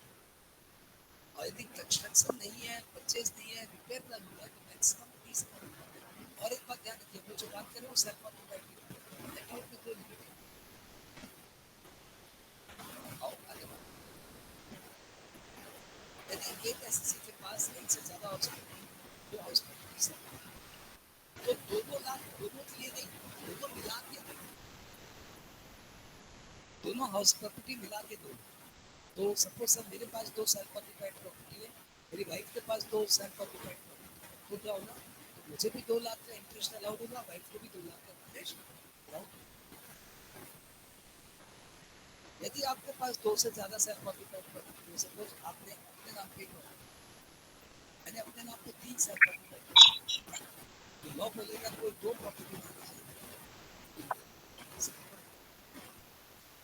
और यदि कंस्ट्रक्शन नहीं है, परचेज नहीं है, रिपेयर का हुआ है तो मैक्सिमम 30,000। और एक बात ध्यान रखिए, वो जो बात करें वो सेल्फ ऑक्यूपाइड की लेट में कोई लिमिट यदि एक एसएससी के पास एक से ज्यादा हाउस प्रॉपर्टी, 2 हाउस प्रॉपर्टी तो 2 लाख दोनों के लिए नहीं, दोनों मिला के दो, दोनों हाउस प्रॉपर्टी मिला के दो। तो सपोज सर मेरे पास 2 सेल्फ ऑक्यूपाइड प्रॉपर्टी है, मेरी वाइफ के पास 2 सेल्फ ऑक्यूपाइड प्रॉपर्टी, तो क्या होगा, तो मुझे भी 2 लाख का इंटरेस्ट अलाउड होगा, वाइफ को भी 2 लाख का इंटरेस्ट यदि आपके पास 2 से ज्यादा सेल्फ ऑक्यूपाइड प्रॉपर्टी, सपोज आपने अपने नाम पे मैंने अपने नाम पे 3 सेल्फ ऑक्यूपाइड, तो लॉ बोलेगा कोई 2 प्रॉपर्टी मानी जाएगी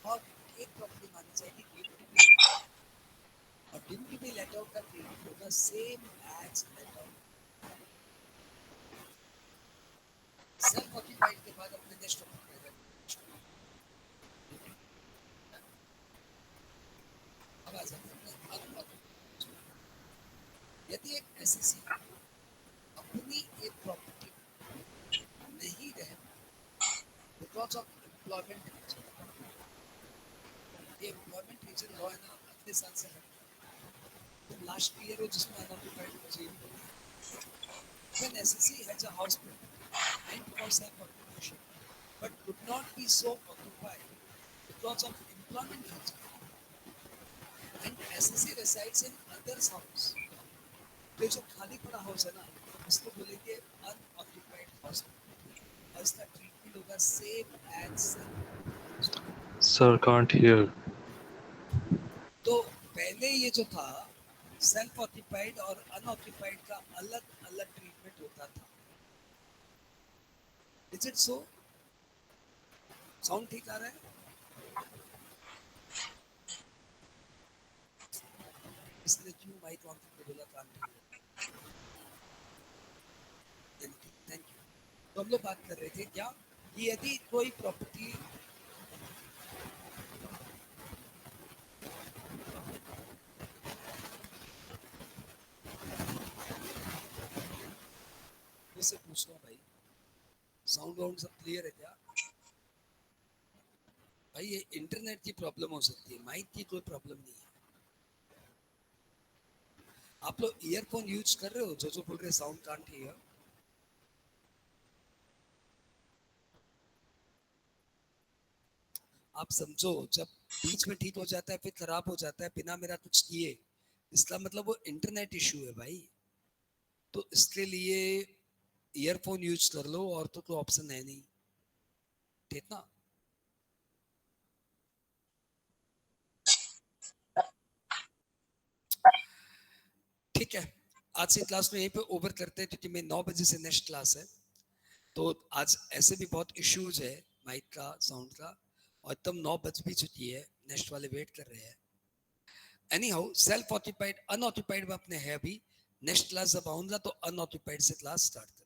और एक प्रॉपर्टी मानी जाएगी और due to be let out का ट्रीटमेंट होगा same as let out. Self occupied के बाद अपने नेक्स्ट ऑक्यूपाइड, अब आ जाते हैं अनऑक्यूपाइड। यदि एक एसएससी अपनी एक प्रॉपर्टी नहीं रहे बिकॉज ऑफ एम्प्लॉयमेंट रीजन, ये एम्प्लॉयमेंट रीजन लॉ है ना अगले साल से तो लास्ट ईयर हो जिसमें अनऑक्यूपाइड हो चाहिए। When SSC has a house meant for self-occupation but could not be so occupied because of employment reason and SSC resides in others house, तो जो खाली पड़ा हाउस है ना उसको बोलेंगे अनऑक्यूपाइड हाउस और इसका ट्रीटमेंट होगा same as Sir, can't hear. तो पहले ये जो था सेल्फ ऑक्यूपाइड और अनऑक्यूपाइड का अलग अलग ट्रीटमेंट होता था। Is it so? साउंड ठीक आ रहा है? इसलिए क्यों माइक ऑन करके बोला कान ठीक है? Thank you. तो हम लोग बात कर रहे थे क्या कि यदि कोई प्रॉपर्टी से पूछ रहा हूँ भाई, साउंड वाउंड सब क्लियर है क्या भाई? ये इंटरनेट की प्रॉब्लम हो सकती है, माइक की कोई प्रॉब्लम नहीं है। आप लोग ईयरफोन यूज कर रहे हो? जो बोल रहे साउंड कांट हियर, आप समझो जब बीच में ठीक हो जाता है फिर खराब हो जाता है बिना मेरा कुछ किए, इसका मतलब वो इंटरनेट इशू है भाई। तो इसके लिए ईयरफोन यूज कर लो और तो कोई ऑप्शन है नहीं, ठीक ना? ठीक है, आज से क्लास में यहीं पे ओवर करते हैं क्योंकि मैं 9 बजे से नेक्स्ट क्लास है। तो आज ऐसे भी बहुत इश्यूज है माइक का, साउंड का, और एकदम 9 बज भी चुकी है, नेक्स्ट वाले वेट कर रहे हैं। Any how self occupied unoccupied में अपने है अभी। नेक्स्ट क्लास जब आऊंगा तो अनऑक्यूपाइड से क्लास स्टार्ट करूंगा।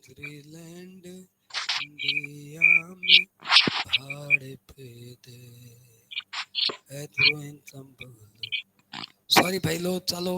ग्रीलैंड इंडिया में भाड़े पे दे, सॉरी भाई लोग, चलो